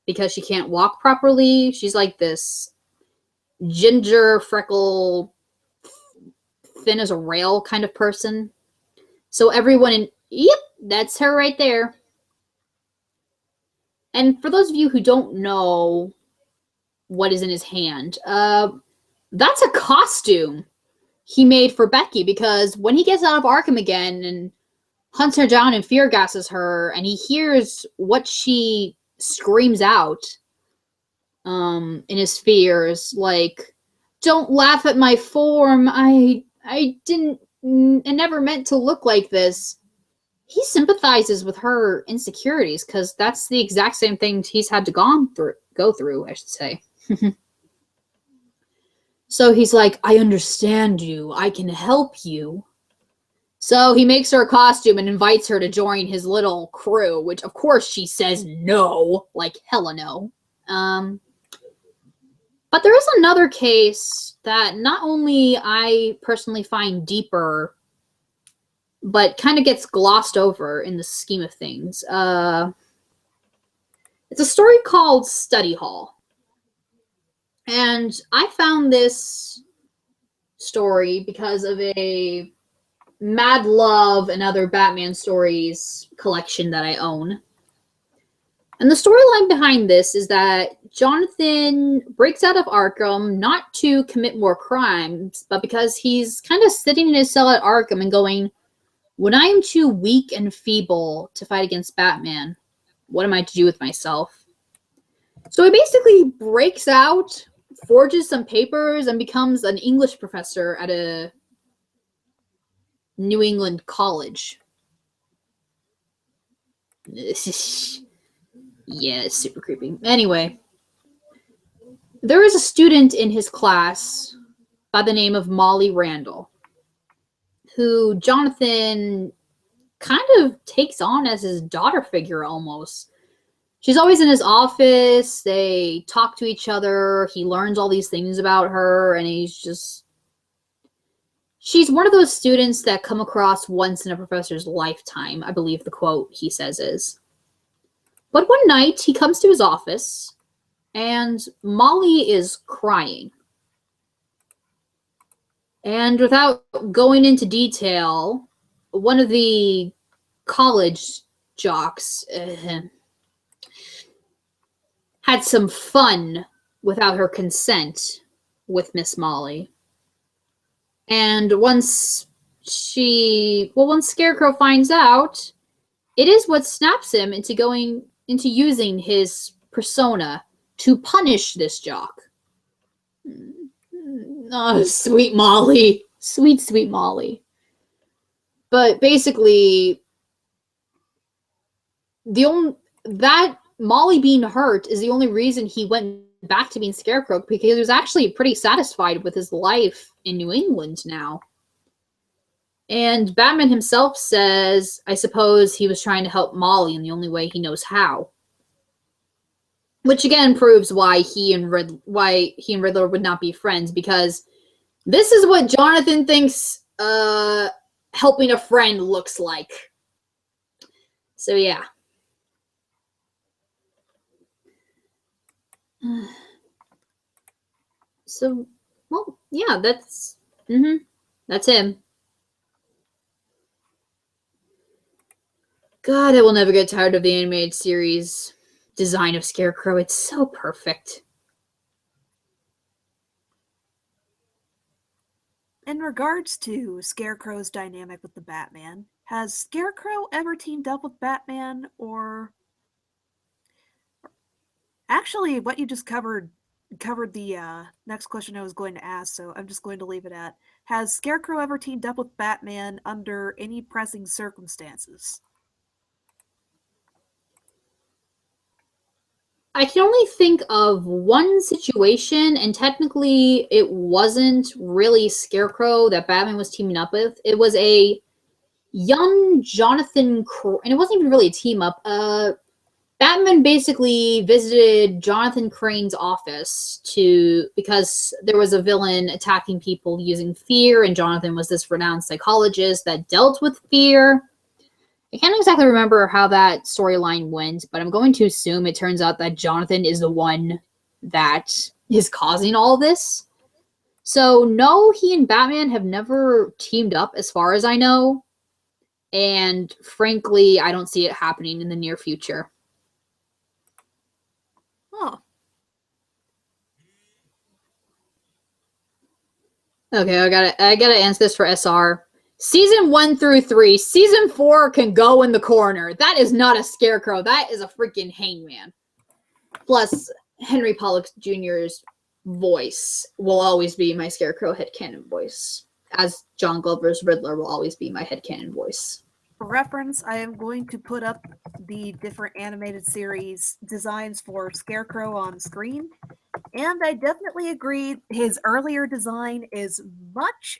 because she can't walk properly. She's like this ginger, freckle, thin as a rail kind of person. So everyone in... Yep, that's her right there. And for those of you who don't know what is in his hand, that's a costume he made for Becky, because when he gets out of Arkham again and hunts her down and fear gasses her, and he hears what she screams out in his fears, like, don't laugh at my form, I never meant to look like this. He sympathizes with her insecurities, because that's the exact same thing he's had to go through, I should say. So he's like, I understand you. I can help you. So he makes her a costume and invites her to join his little crew, which of course she says no, like hella no. But there is another case that not only I personally find deeper, but kind of gets glossed over in the scheme of things. It's a story called Study Hall. And I found this story because of a Mad Love and Other Batman Stories collection that I own. And the storyline behind this is that Jonathan breaks out of Arkham not to commit more crimes, but because he's kind of sitting in his cell at Arkham and going, when I am too weak and feeble to fight against Batman, what am I to do with myself? So he basically breaks out, forges some papers, and becomes an English professor at a New England college. Yeah, it's super creepy. Anyway, There is a student in his class by the name of Molly Randall, who Jonathan kind of takes on as his daughter figure almost. She's always in his office. They talk to each other. He learns all these things about her, and she's one of those students that come across once in a professor's lifetime, I believe the quote he says is. But one night, he comes to his office, and Molly is crying. And without going into detail, one of the college jocks had some fun without her consent with Miss Molly. And once Scarecrow finds out, it is what snaps him into using his persona to punish this jock. Oh, sweet Molly. Sweet, sweet Molly. But basically, Molly being hurt is the only reason he went back to being Scarecrow, because he was actually pretty satisfied with his life in New England now. And Batman himself says, I suppose he was trying to help Molly in the only way he knows how. Which again proves why he and Riddler would not be friends, because this is what Jonathan thinks helping a friend looks like. So yeah. So, well, yeah, that's him. God, I will never get tired of the animated series design of Scarecrow. It's so perfect. In regards to Scarecrow's dynamic with the Batman, has Scarecrow ever teamed up with Batman, or... Actually, what you just covered the next question I was going to ask, so I'm just going to leave it at, has Scarecrow ever teamed up with Batman under any pressing circumstances? I can only think of one situation, and technically it wasn't really Scarecrow that Batman was teaming up with. It was a young Jonathan, and it wasn't even really a team up. Batman basically visited Jonathan Crane's office because there was a villain attacking people using fear, and Jonathan was this renowned psychologist that dealt with fear. I can't exactly remember how that storyline went, but I'm going to assume it turns out that Jonathan is the one that is causing all this. So no, he and Batman have never teamed up as far as I know. And frankly, I don't see it happening in the near future. Huh. Okay, I gotta answer this for SR. Season 1 through 3. Season 4 can go in the corner. That is not a Scarecrow. That is a freaking hangman. Plus, Henry Pollock Jr.'s voice will always be my Scarecrow headcanon voice. As John Glover's Riddler will always be my headcanon voice. For reference, I am going to put up the different animated series designs for Scarecrow on screen. And I definitely agree his earlier design is much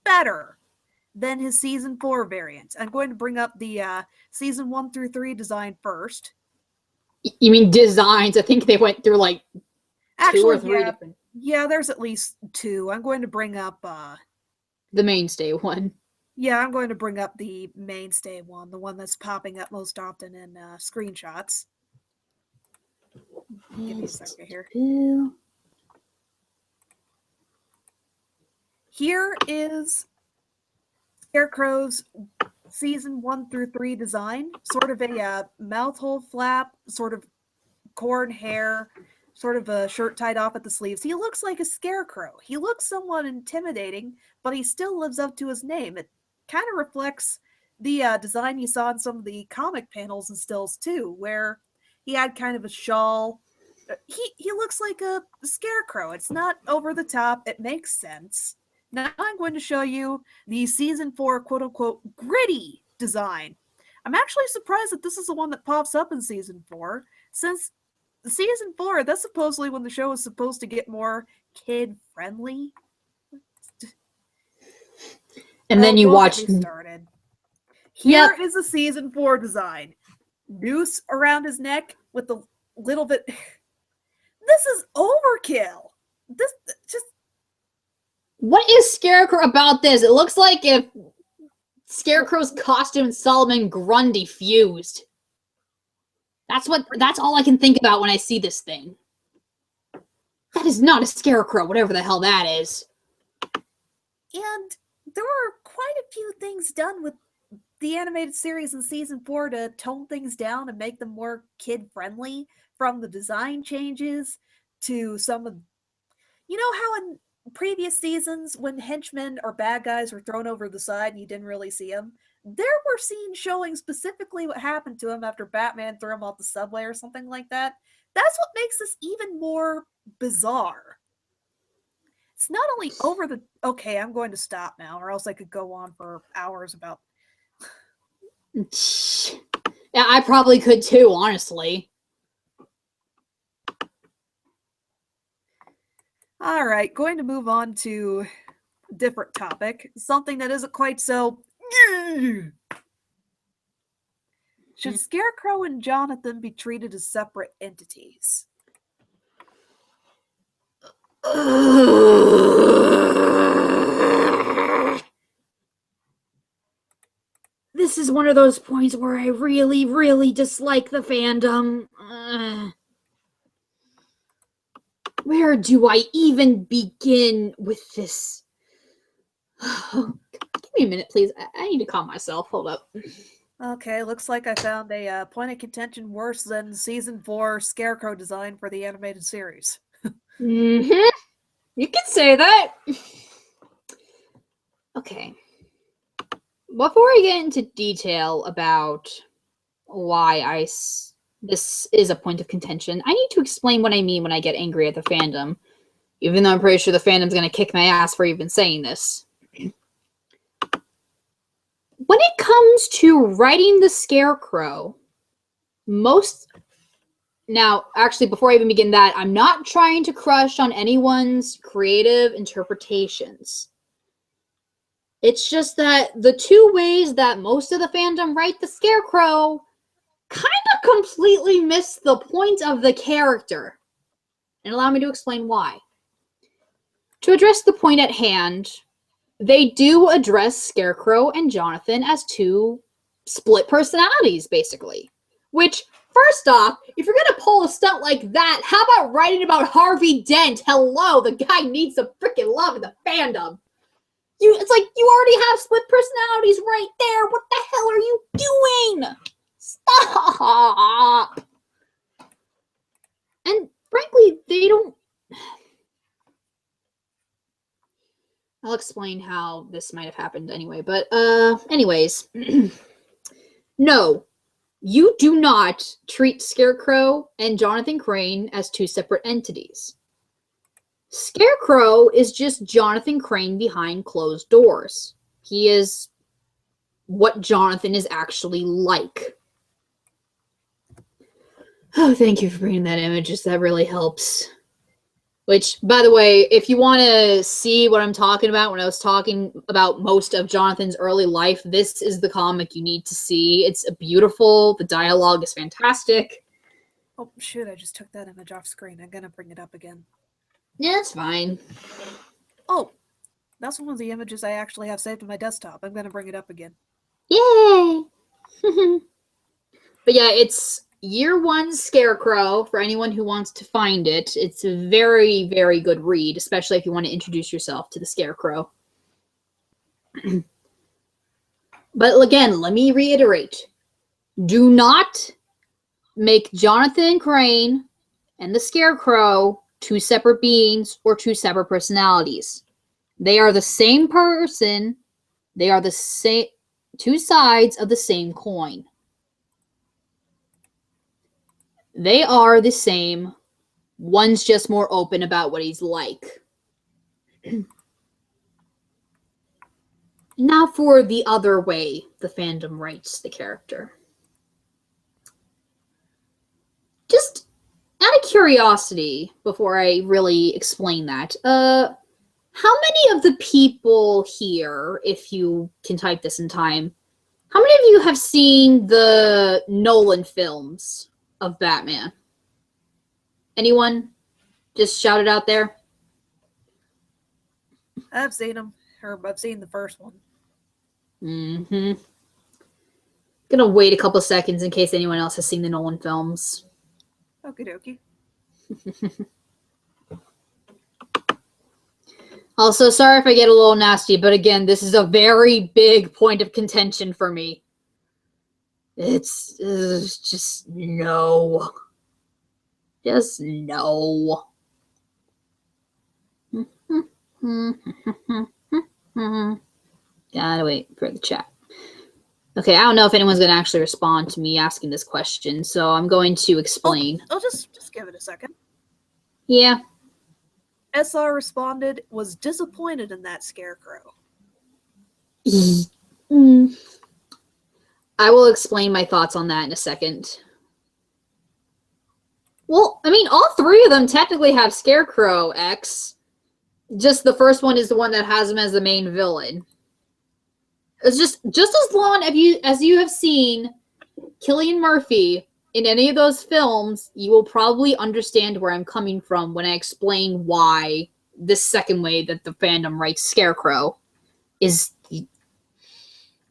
better than his Season 4 variant. I'm going to bring up the Season 1 through 3 design first. You mean designs? I think they went through like two or three different. Yeah, there's at least two. I'm going to bring up the mainstay one. Yeah, I'm going to bring up the mainstay one, the one that's popping up most often in screenshots. Give me a second here. Here is Scarecrow's Season 1 through 3 design. Sort of a mouth hole flap, sort of corn hair, sort of a shirt tied off at the sleeves. He looks like a Scarecrow. He looks somewhat intimidating, but he still lives up to his name. It kind of reflects the design you saw in some of the comic panels and stills too, where he had kind of a shawl. He looks like a Scarecrow. It's not over the top. It makes sense. Now I'm going to show you the Season 4 quote-unquote gritty design. I'm actually surprised that this is the one that pops up in Season 4, since season 4, that's supposedly when the show was supposed to get more kid-friendly. And then you don't watch... get me started. Here is a season 4 design. Noose around his neck with a little bit... This is overkill. This just... What is Scarecrow about this? It looks like if Scarecrow's costume and Solomon Grundy fused. That's all I can think about when I see this thing. That is not a Scarecrow, whatever the hell that is. And there were quite a few things done with the animated series in season 4 to tone things down and make them more kid-friendly, from the design changes to some of... You know how in previous seasons, when henchmen or bad guys were thrown over the side and you didn't really see them, there were scenes showing specifically what happened to him after Batman threw him off the subway or something like that. That's what makes this even more bizarre. It's not only over the... Okay, I'm going to stop now, or else I could go on for hours about... Yeah, I probably could too, honestly. All right, going to move on to a different topic. Something that isn't quite so... Should Scarecrow and Jonathan be treated as separate entities? This is one of those points where I really, really dislike the fandom. Where do I even begin with this? Give me a minute, please. I need to calm myself. Hold up. Okay, looks like I found a point of contention worse than season 4 Scarecrow design for the animated series. Mm-hmm. You can say that. Okay. Before I get into detail about why this is a point of contention, I need to explain what I mean when I get angry at the fandom. Even though I'm pretty sure the fandom's going to kick my ass for even saying this. When it comes to writing the Scarecrow, Now, actually, before I even begin that, I'm not trying to crush on anyone's creative interpretations. It's just that the two ways that most of the fandom write the Scarecrow kind of completely miss the point of the character. And allow me to explain why. To address the point at hand, they do address Scarecrow and Jonathan as two split personalities, basically. Which, first off, if you're going to pull a stunt like that, how about writing about Harvey Dent? Hello, the guy needs some freaking love in the fandom. It's like, you already have split personalities right there. What the hell are you doing? Stop! And frankly, they don't... I'll explain how this might have happened anyway. But, anyways. No. You do not treat Scarecrow and Jonathan Crane as two separate entities. Scarecrow is just Jonathan Crane behind closed doors. He is what Jonathan is actually like. Oh, thank you for bringing that image. That really helps. Which, by the way, if you want to see what I'm talking about when I was talking about most of Jonathan's early life, this is the comic you need to see. It's beautiful. The dialogue is fantastic. Oh, shoot, I just took that image off screen. I'm going to bring it up again. Yeah, it's fine. Oh, that's one of the images I actually have saved on my desktop. I'm going to bring it up again. Yay! But yeah, it's Year 1 Scarecrow for anyone who wants to find it. It's a very, very good read, especially if you want to introduce yourself to the Scarecrow. But again, let me reiterate. Do not make Jonathan Crane and the Scarecrow two separate beings or two separate personalities. They are the same person. They are the same, two sides of the same coin. They are the same. One's just more open about what he's like. Now for the other way the fandom writes the character. Just out of of curiosity, before I really explain that, how many of the people here, if you can type this in time, how many of you have seen the Nolan films of Batman? Anyone? Just shout it out there. I've seen them, or I've seen the first one. Mm-hmm. Gonna wait a couple seconds in case anyone else has seen the Nolan films. Okie dokie. Also, sorry if I get a little nasty, but again, this is a very big point of contention for me. It's just no. Just no. Gotta wait for the chat. Okay, I don't know if anyone's going to actually respond to me asking this question, so I'm going to explain. I'll just give it a second. Yeah. SR responded, was disappointed in that Scarecrow. I will explain my thoughts on that in a second. Well, I mean, all three of them technically have Scarecrow X. Just the first one is the one that has him as the main villain. It's just as long as you have seen Cillian Murphy in any of those films, you will probably understand where I'm coming from when I explain why this second way that the fandom writes Scarecrow is,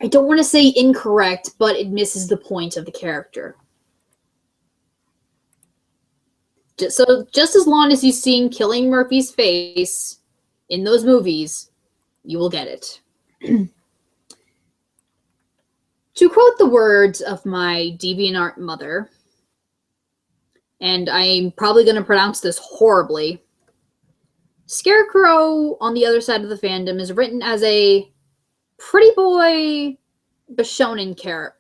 I don't want to say incorrect, but it misses the point of the character. Just as long as you've seen Cillian Murphy's face in those movies, you will get it. To quote the words of my DeviantArt mother, and I'm probably going to pronounce this horribly, Scarecrow on the other side of the fandom is written as a pretty boy Bishonen character.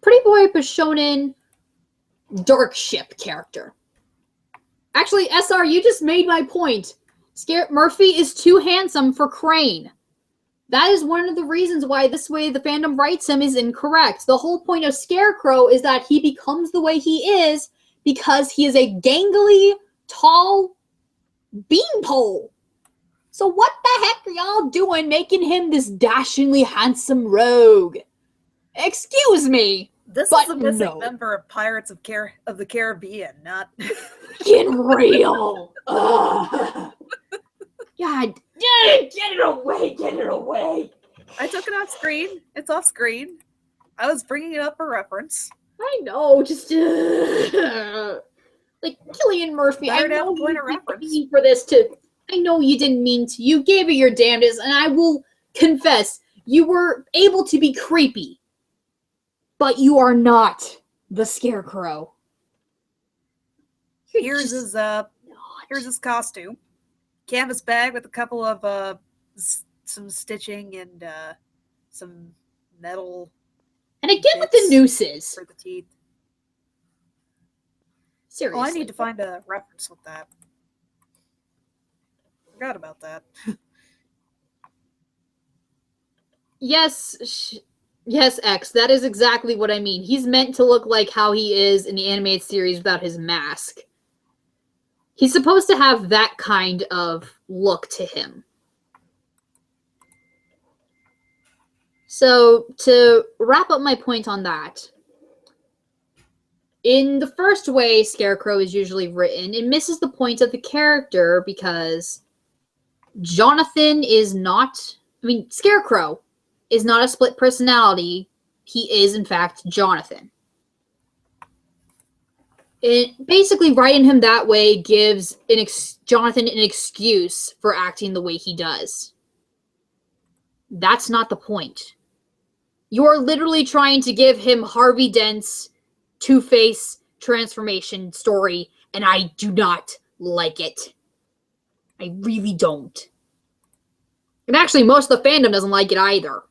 Pretty boy Bishonen dark ship character. Actually, SR, you just made my point. Murphy is too handsome for Crane. That is one of the reasons why this way the fandom writes him is incorrect. The whole point of Scarecrow is that he becomes the way he is because he is a gangly, tall beanpole. So what the heck are y'all doing making him this dashingly handsome rogue? Excuse me. This is a missing member of Pirates of the Caribbean, not... Get real. God, get it away, get it away. I took it off screen. It's off screen. I was bringing it up for reference. I know, just like Cillian Murphy. I know point of reference for this to. I know you didn't mean to. You gave it your damnedest, and I will confess, you were able to be creepy, but you are not the Scarecrow. Here's his costume. Canvas bag with a couple of some stitching and some metal. And again with the nooses for the teeth. Seriously. Oh, I need to find a reference with that. Forgot about that. Yes, X. That is exactly what I mean. He's meant to look like how he is in the animated series without his mask. He's supposed to have that kind of look to him. So, to wrap up my point on that, in the first way Scarecrow is usually written, it misses the point of the character because Jonathan is not... Scarecrow is not a split personality. He is, in fact, Jonathan. Basically, writing him that way gives Jonathan an excuse for acting the way he does. That's not the point. You're literally trying to give him Harvey Dent's Two-Face transformation story, and I do not like it. I really don't. And actually, most of the fandom doesn't like it either.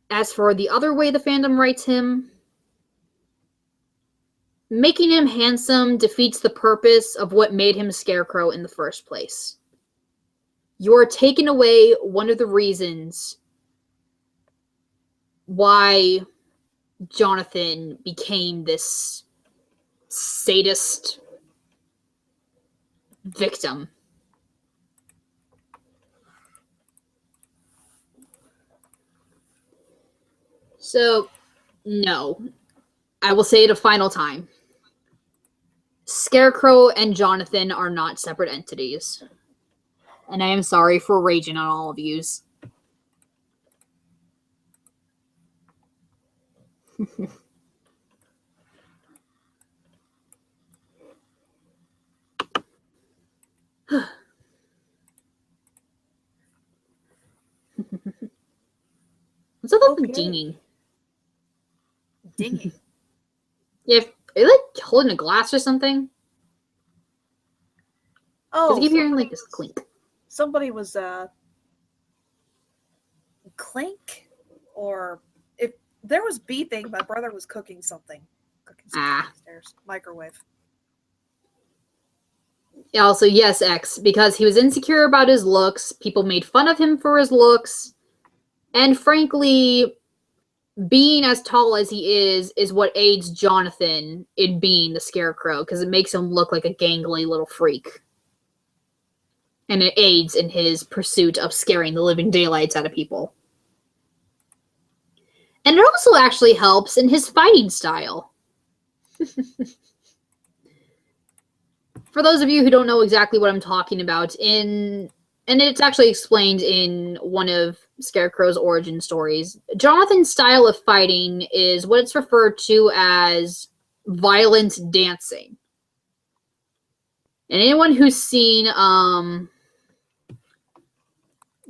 As for the other way the fandom writes him, making him handsome defeats the purpose of what made him Scarecrow in the first place. You're taking away one of the reasons why Jonathan became this sadist victim. So, no. I will say it a final time. Scarecrow and Jonathan are not separate entities. And I am sorry for raging on all of yous. What's up with the dinging? Dinging. Yeah, are you like holding a glass or something? Oh, I keep hearing like this clink. Somebody was clink, or if there was beeping, my brother was cooking something. Upstairs. Microwave. Also, yes, X, because he was insecure about his looks. People made fun of him for his looks. And frankly, being as tall as he is what aids Jonathan in being the Scarecrow, because it makes him look like a gangly little freak. And it aids in his pursuit of scaring the living daylights out of people. And it also actually helps in his fighting style. For those of you who don't know exactly what I'm talking about, and it's actually explained in one of Scarecrow's origin stories, Jonathan's style of fighting is what it's referred to as violent dancing. And anyone who's seen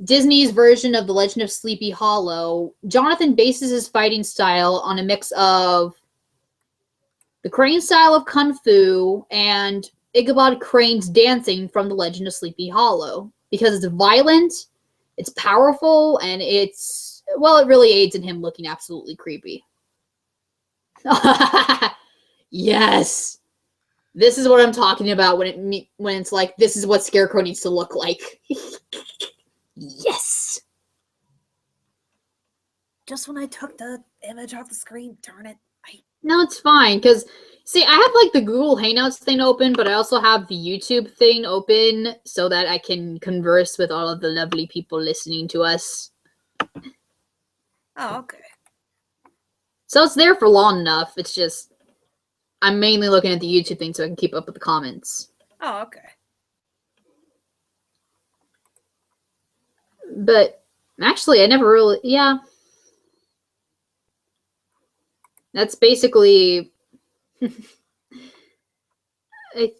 Disney's version of The Legend of Sleepy Hollow, Jonathan bases his fighting style on a mix of the Crane style of Kung Fu and Ichabod Crane's dancing from The Legend of Sleepy Hollow. Because it's violent, it's powerful, and it's, well, it really aids in him looking absolutely creepy. Yes! This is what I'm talking about when it's like, this is what Scarecrow needs to look like. Yes! Just when I took the image off the screen, darn it. No, it's fine, because, see, I have, like, the Google Hangouts thing open, but I also have the YouTube thing open so that I can converse with all of the lovely people listening to us. Oh, okay. So it's there for long enough, it's just, I'm mainly looking at the YouTube thing so I can keep up with the comments. Oh, okay. But, actually, I never really, yeah. That's basically... I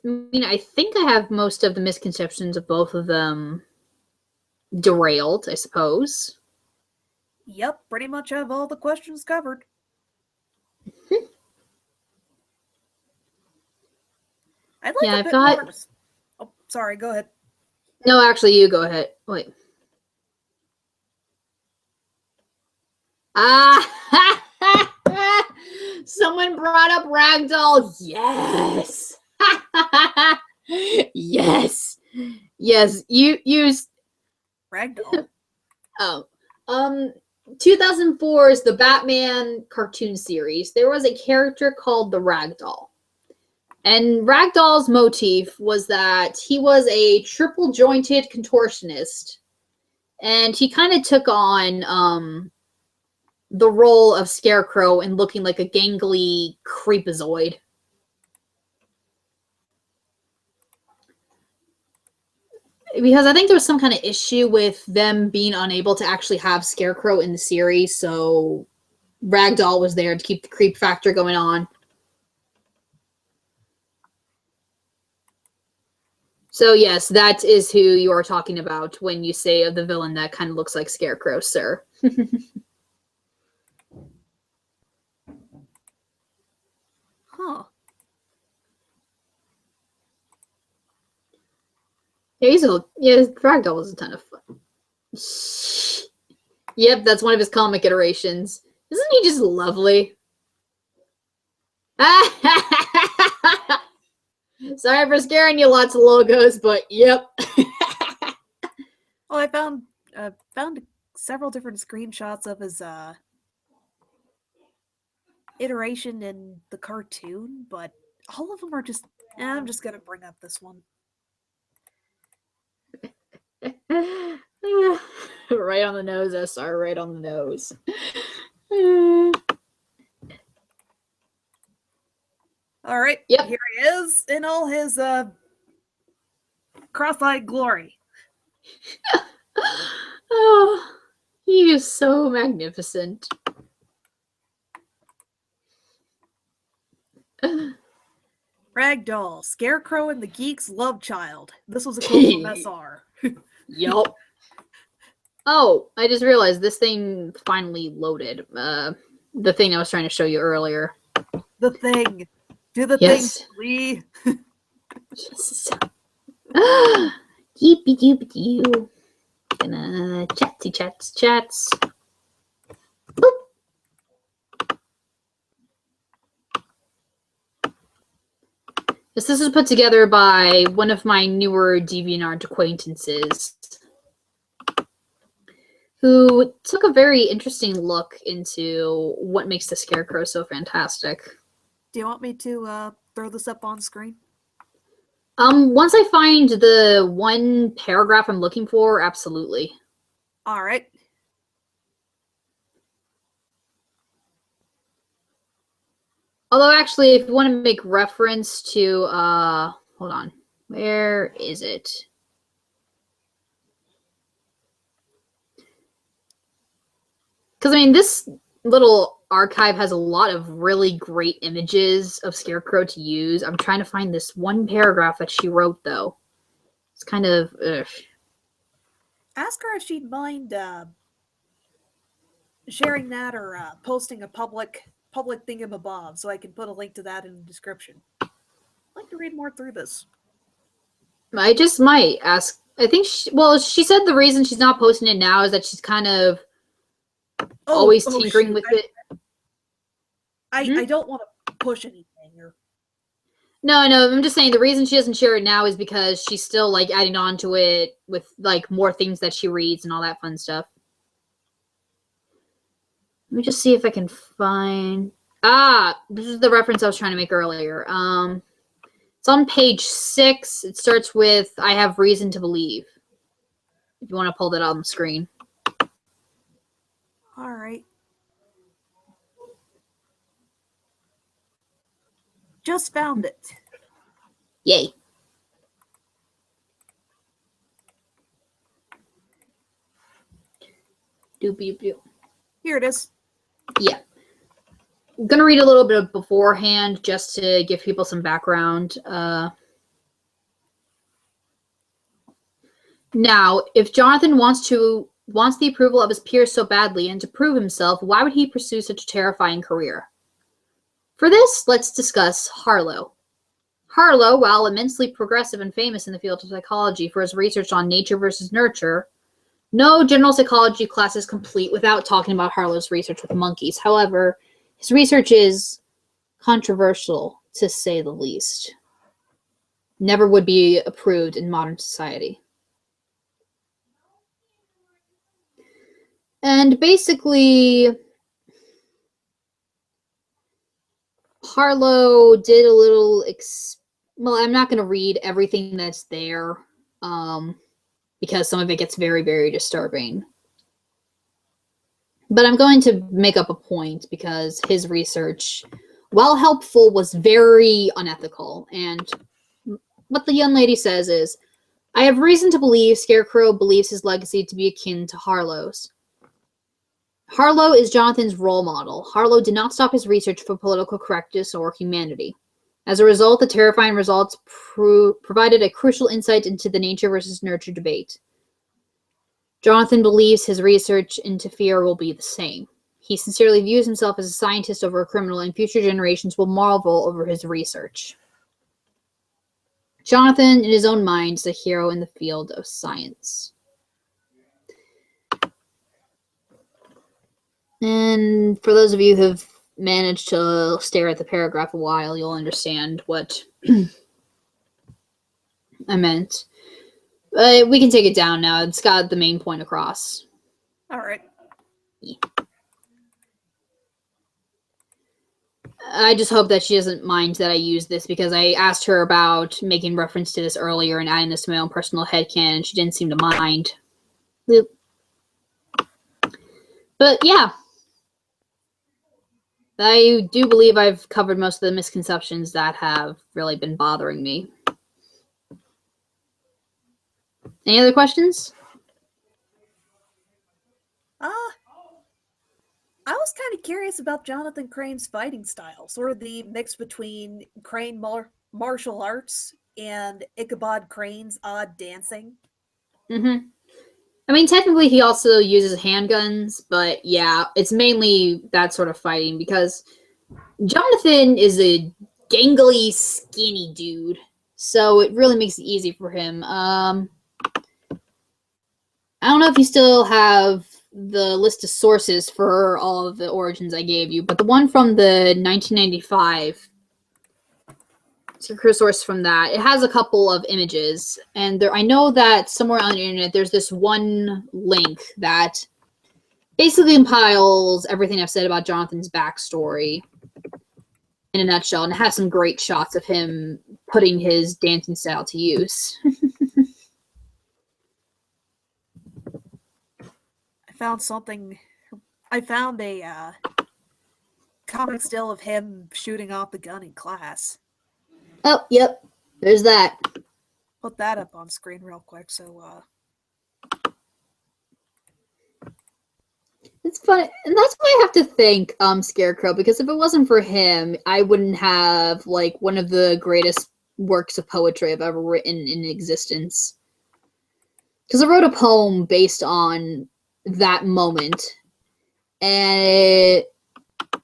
mean, I think I have most of the misconceptions of both of them derailed, I suppose. Yep, pretty much have all the questions covered. I'd like a bit more. Oh, sorry, go ahead. No, actually, you go ahead. Wait. Someone brought up Ragdoll. Yes. Yes. Yes. You used Ragdoll. Oh. 2004's The Batman cartoon series. There was a character called the Ragdoll. And Ragdoll's motif was that he was a triple jointed contortionist. And he kind of took on the role of Scarecrow and looking like a gangly creepazoid. Because I think there was some kind of issue with them being unable to actually have Scarecrow in the series, so Ragdoll was there to keep the creep factor going on. So yes, that is who you are talking about when you say of the villain that kind of looks like Scarecrow, sir. Huh. Yeah, Ragdoll was a ton of fun. Yep, that's one of his comic iterations. Isn't he just lovely? Sorry for scaring you, lots of logos, but yep. Well, I found several different screenshots of his iteration in the cartoon, but All of them are just... I'm just going to bring up this one. Right on the nose, SR, right on the nose. All right, Yep. Here he is in all his cross-eyed glory. Oh, he is so magnificent. Ragdoll, Scarecrow and the Geek's love child. This was a quote from SR. Yup. Oh, I just realized this thing finally loaded. The thing I was trying to show you earlier. The thing. Do the Yes. thing, Lee. Yes. Yeepy doopy doo. Gonna chats. Boop. This is put together by one of my newer DeviantArt acquaintances, who took a very interesting look into what makes the Scarecrow so fantastic. Do you want me to throw this up on screen? Once I find the one paragraph I'm looking for, absolutely. All right. Although, actually, if you want to make reference to, hold on, where is it? Because, I mean, this little archive has a lot of really great images of Scarecrow to use. I'm trying to find this one paragraph that she wrote, though. It's kind of, ugh. Ask her if she'd mind sharing that or posting a public thingamabob so I can put a link to that in the description. I'd like to read more through this. I just might ask. I think, she said the reason she's not posting it now is that she's kind of always tinkering with it. I don't want to push anything. No, I'm just saying the reason she doesn't share it now is because she's still, like, adding on to it with, like, more things that she reads and all that fun stuff. Let me just see if I can find... this is the reference I was trying to make earlier. It's on page 6. It starts with, I have reason to believe. If you want to pull that on the screen. All right. Just found it. Yay. Doop. Here it is. Yeah. I'm going to read a little bit beforehand just to give people some background. Now, if Jonathan wants the approval of his peers so badly and to prove himself, why would he pursue such a terrifying career? For this, let's discuss Harlow. Harlow, while immensely progressive and famous in the field of psychology for his research on nature versus nurture, no general psychology class is complete without talking about Harlow's research with monkeys. However, his research is controversial, to say the least. Never would be approved in modern society. And basically, Harlow did a little... well, I'm not going to read everything that's there, because some of it gets very, very disturbing. But I'm going to make up a point because his research, while helpful, was very unethical. And what the young lady says is, I have reason to believe Scarecrow believes his legacy to be akin to Harlow's. Harlow is Jonathan's role model. Harlow did not stop his research for political correctness or humanity. As a result, the terrifying results provided a crucial insight into the nature versus nurture debate. Jonathan believes his research into fear will be the same. He sincerely views himself as a scientist over a criminal, and future generations will marvel over his research. Jonathan, in his own mind, is a hero in the field of science. And for those of you who have managed to stare at the paragraph a while, you'll understand what I meant. We can take it down now. It's got the main point across. All right. Yeah. I just hope that she doesn't mind that I use this, because I asked her about making reference to this earlier and adding this to my own personal headcanon, and she didn't seem to mind. But yeah. I do believe I've covered most of the misconceptions that have really been bothering me. Any other questions? I was kind of curious about Jonathan Crane's fighting style, sort of the mix between Crane martial arts and Ichabod Crane's odd dancing. Mm-hmm. I mean, technically he also uses handguns, but yeah, it's mainly that sort of fighting, because Jonathan is a gangly, skinny dude, so it really makes it easy for him. I don't know if you still have the list of sources for all of the origins I gave you, but the one from the 1995 source from that, it has a couple of images, and I know that somewhere on the internet there's this one link that basically compiles everything I've said about Jonathan's backstory in a nutshell, and it has some great shots of him putting his dancing style to use. I found a comic still of him shooting off the gun in class. Oh, yep. There's that. Put that up on screen real quick, so It's funny, and that's why I have to thank Scarecrow, because if it wasn't for him, I wouldn't have like one of the greatest works of poetry I've ever written in existence. Because I wrote a poem based on that moment, and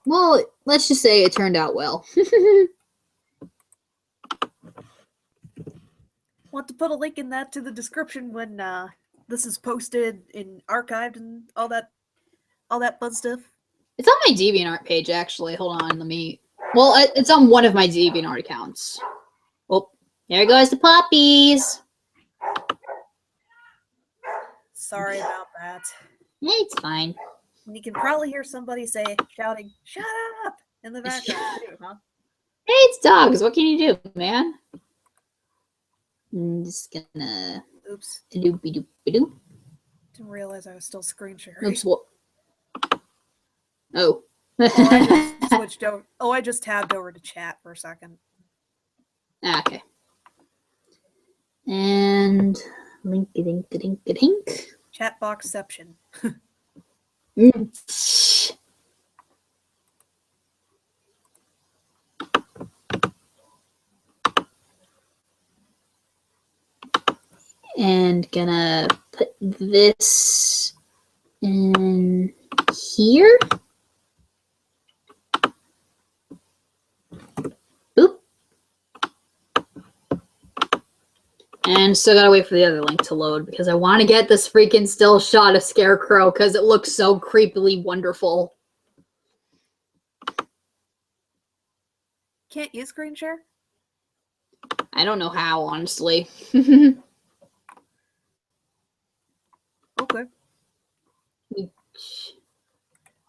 well, let's just say it turned out well. Want to put a link in that to the description when this is posted and archived and all that fun stuff. It's on my DeviantArt page, actually. Hold on, let me... Well, it's on one of my DeviantArt accounts. Oh, there goes the puppies. Sorry about that. It's fine. And you can probably hear somebody shouting, "Shut up!" in the background too, huh? Hey, it's dogs. What can you do, man? I'm just gonna... Oops. Doopy-doopy-doo. Didn't realize I was still screen sharing. Oops, what? Oh. I just switched over. Oh, I just tabbed over to chat for a second. Okay. And link. Chat boxception. And gonna put this in here. Boop. And still gotta wait for the other link to load, because I want to get this freaking still shot of Scarecrow, because it looks so creepily wonderful. Can't you screen share? I don't know how, honestly. Okay.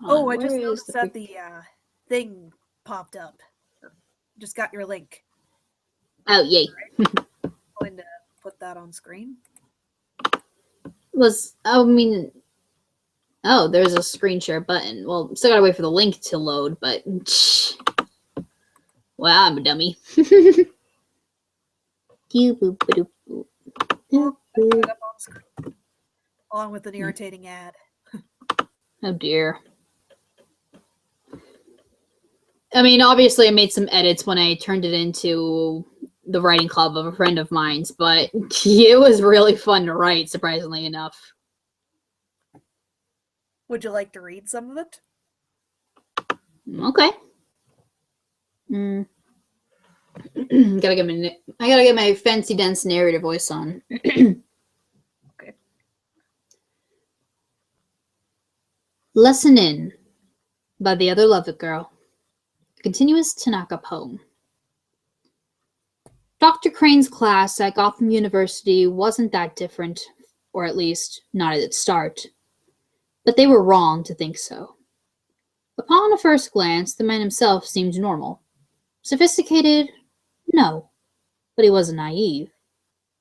Oh, I just noticed that the thing popped up. Just got your link. Oh, yay. I'm going to put that on screen. Oh, there's a screen share button. Well, still gotta wait for the link to load, but... Well, I'm a dummy. Put it up on screen. Along with an irritating ad. Oh, dear. I mean, obviously I made some edits when I turned it into the writing club of a friend of mine's, but it was really fun to write, surprisingly enough. Would you like to read some of it? Okay. I gotta get my fancy dense narrator voice on. Okay. Lesson in by the other Lovett girl. Continuous Tanaka poem. Dr. Crane's class at Gotham University wasn't that different, or at least not at its start. But they were wrong to think so. Upon a first glance, the man himself seemed normal. Sophisticated? No. But he wasn't naive.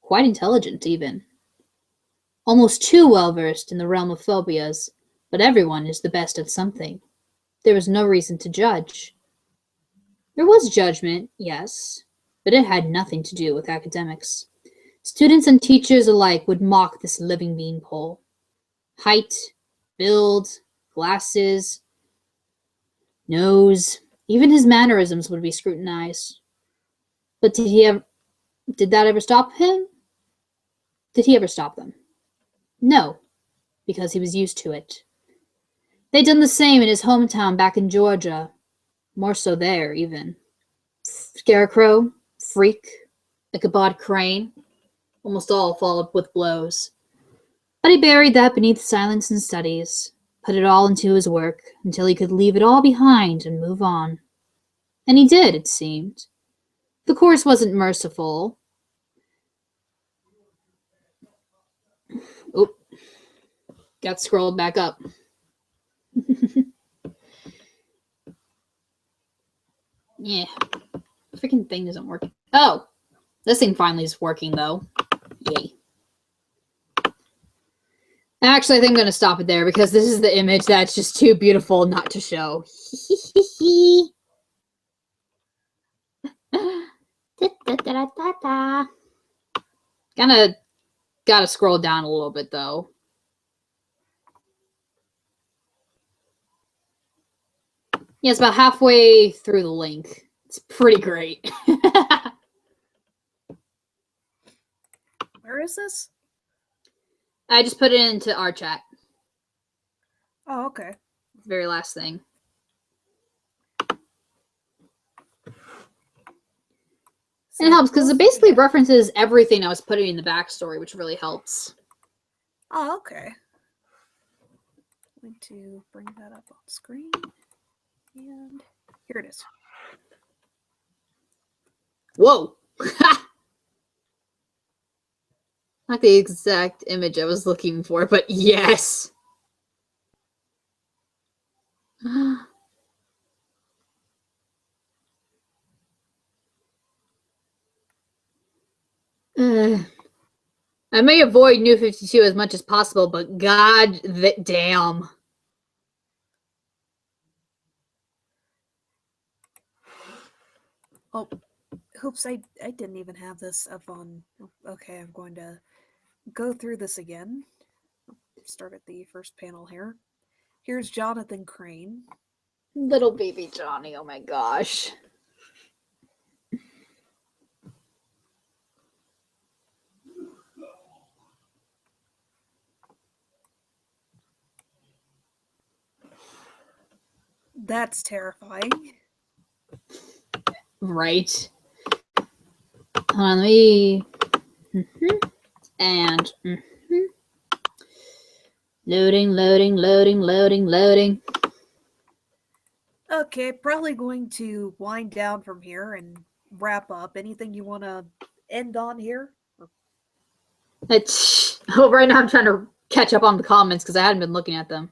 Quite intelligent, even. Almost too well-versed in the realm of phobias, but everyone is the best at something. There was no reason to judge. There was judgment, yes, but it had nothing to do with academics. Students and teachers alike would mock this living beanpole. Height, build, glasses, nose, even his mannerisms would be scrutinized. But did that ever stop him? Did he ever stop them? No, because he was used to it. They'd done the same in his hometown back in Georgia. More so there, even. Scarecrow, freak, Ichabod Crane, almost all followed with blows. But he buried that beneath silence and studies, put it all into his work, until he could leave it all behind and move on. And he did, it seemed. The course wasn't merciful. Oop. Got scrolled back up. Yeah. Freaking thing isn't working. Oh! This thing finally is working, though. Yay. Actually, I think I'm going to stop it there because this is the image that's just too beautiful not to show. Kinda gotta scroll down a little bit, though. Yeah, it's about halfway through the link. It's pretty great. Where is this? I just put it into our chat. Oh, okay. Very last thing. And it helps because it basically references everything I was putting in the backstory, which really helps. Oh, okay. I'm going to bring that up on screen. And here it is. Whoa! Not the exact image I was looking for, but yes! I may avoid New 52 as much as possible, but god damn. Oh, oops, I didn't even have this up on... Okay, I'm going to go through this again. Start at the first panel here. Here's Jonathan Crane. Little baby Johnny, oh my gosh. That's terrifying. Right. Hold on, let me... And... Loading, loading, loading, loading, loading. Okay, probably going to wind down from here and wrap up. Anything you want to end on here? Oh, right now I'm trying to catch up on the comments because I hadn't been looking at them.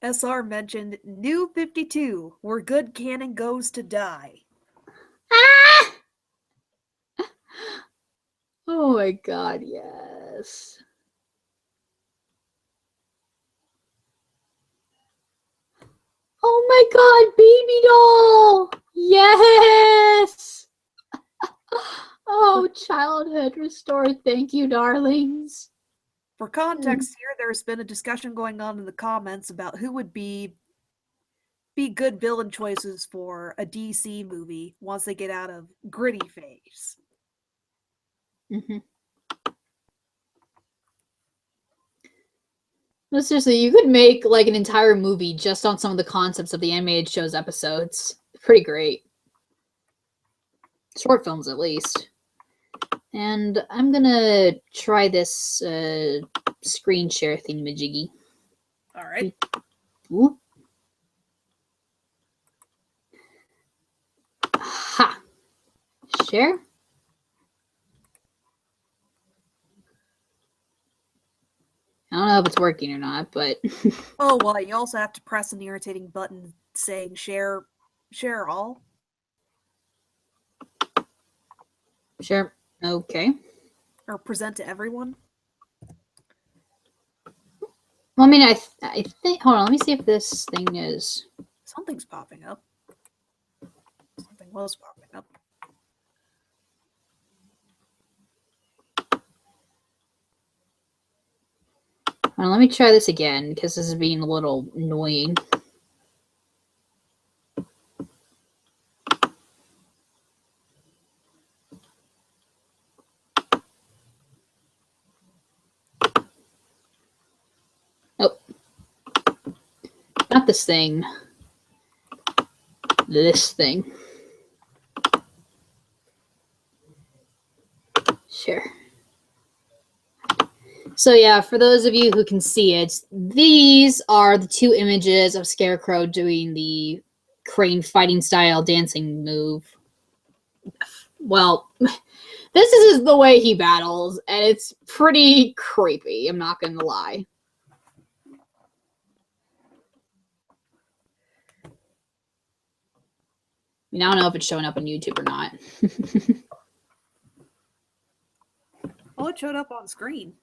SR mentioned New 52, where good canon goes to die. Ah! Oh my god, yes. Oh my god, baby doll! Yes! Oh, childhood restored. Thank you, darlings. For context here, there's been a discussion going on in the comments about who would be good villain choices for a DC movie once they get out of gritty phase. No, seriously, you could make like an entire movie just on some of the concepts of the animated show's episodes. Pretty great. Short films, at least. And I'm gonna try this screen share thingamajiggy. All right. Ooh. Ha! Share? know if it's working or not, but Oh, well, you also have to press an irritating button saying share all. sure. Okay. Or present to everyone. Well, I mean, I think. Hold on. Let me see if this thing is. Something's popping up. Something was popping up. Hold on, let me try this again because this is being a little annoying. Oh, not this thing. This thing. Sure. So yeah, for those of you who can see it, these are the two images of Scarecrow doing the crane fighting style dancing move. Well, this is the way he battles, and it's pretty creepy, I'm not gonna lie. I mean, I don't know if it's showing up on YouTube or not. Oh, it showed up on screen.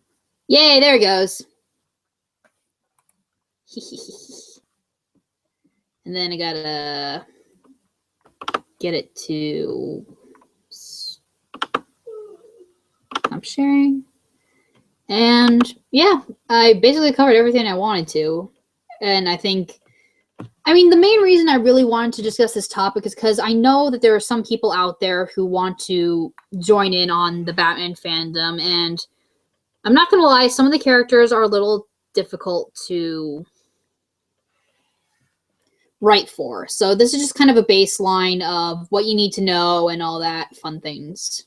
Yay, there it goes. And then I gotta get it to stop sharing. And yeah, I basically covered everything I wanted to. And I think, I mean, the main reason I really wanted to discuss this topic is because I know that there are some people out there who want to join in on the Batman fandom. And I'm not going to lie, some of the characters are a little difficult to write for. So this is just kind of a baseline of what you need to know and all that fun things.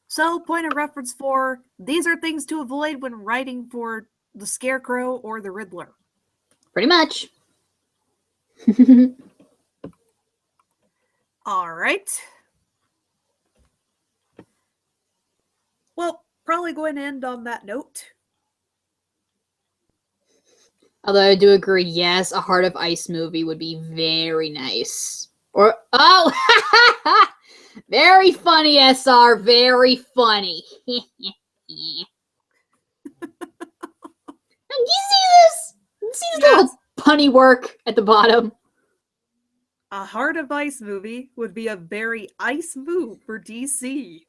So, point of reference for these are things to avoid when writing for the Scarecrow or the Riddler. Pretty much. All right. Well, probably going to end on that note. Although I do agree, yes, a Heart of Ice movie would be very nice. Or, oh! Very funny, SR. Very funny. Do you see this? You see this little punny work at the bottom? A Heart of Ice movie would be a very ice move for DC.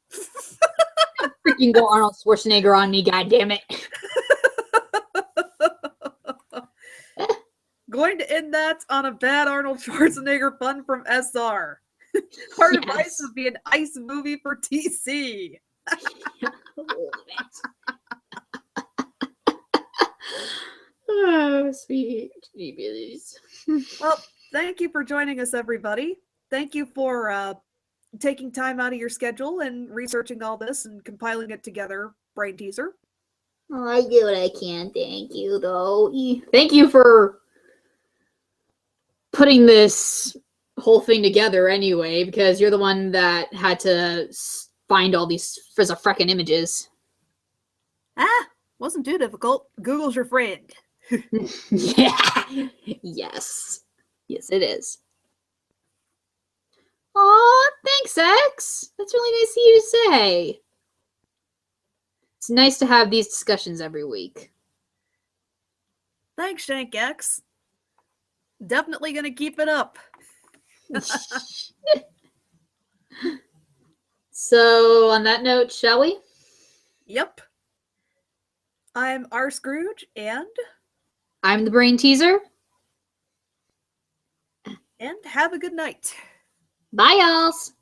Freaking go Arnold Schwarzenegger on me, goddammit. Going to end that on a bad Arnold Schwarzenegger pun from SR. Heart of Ice would be an ice movie for DC. Oh, sweet babies. Well, thank you for joining us, everybody. Thank you for taking time out of your schedule and researching all this and compiling it together, BrainTeaser. Oh, I do what I can. Thank you, though. Thank you for putting this whole thing together anyway, because you're the one that had to find all these frickin' images. Wasn't too difficult. Google's your friend. Yeah. Yes. Yes, it is. Aw, thanks, X. That's really nice of you to say. It's nice to have these discussions every week. Thanks, Shank X. Definitely gonna keep it up. So, on that note, shall we? Yep. I'm TheRScrooge, and I'm the BrainTeaser. have a good night. Bye, y'alls.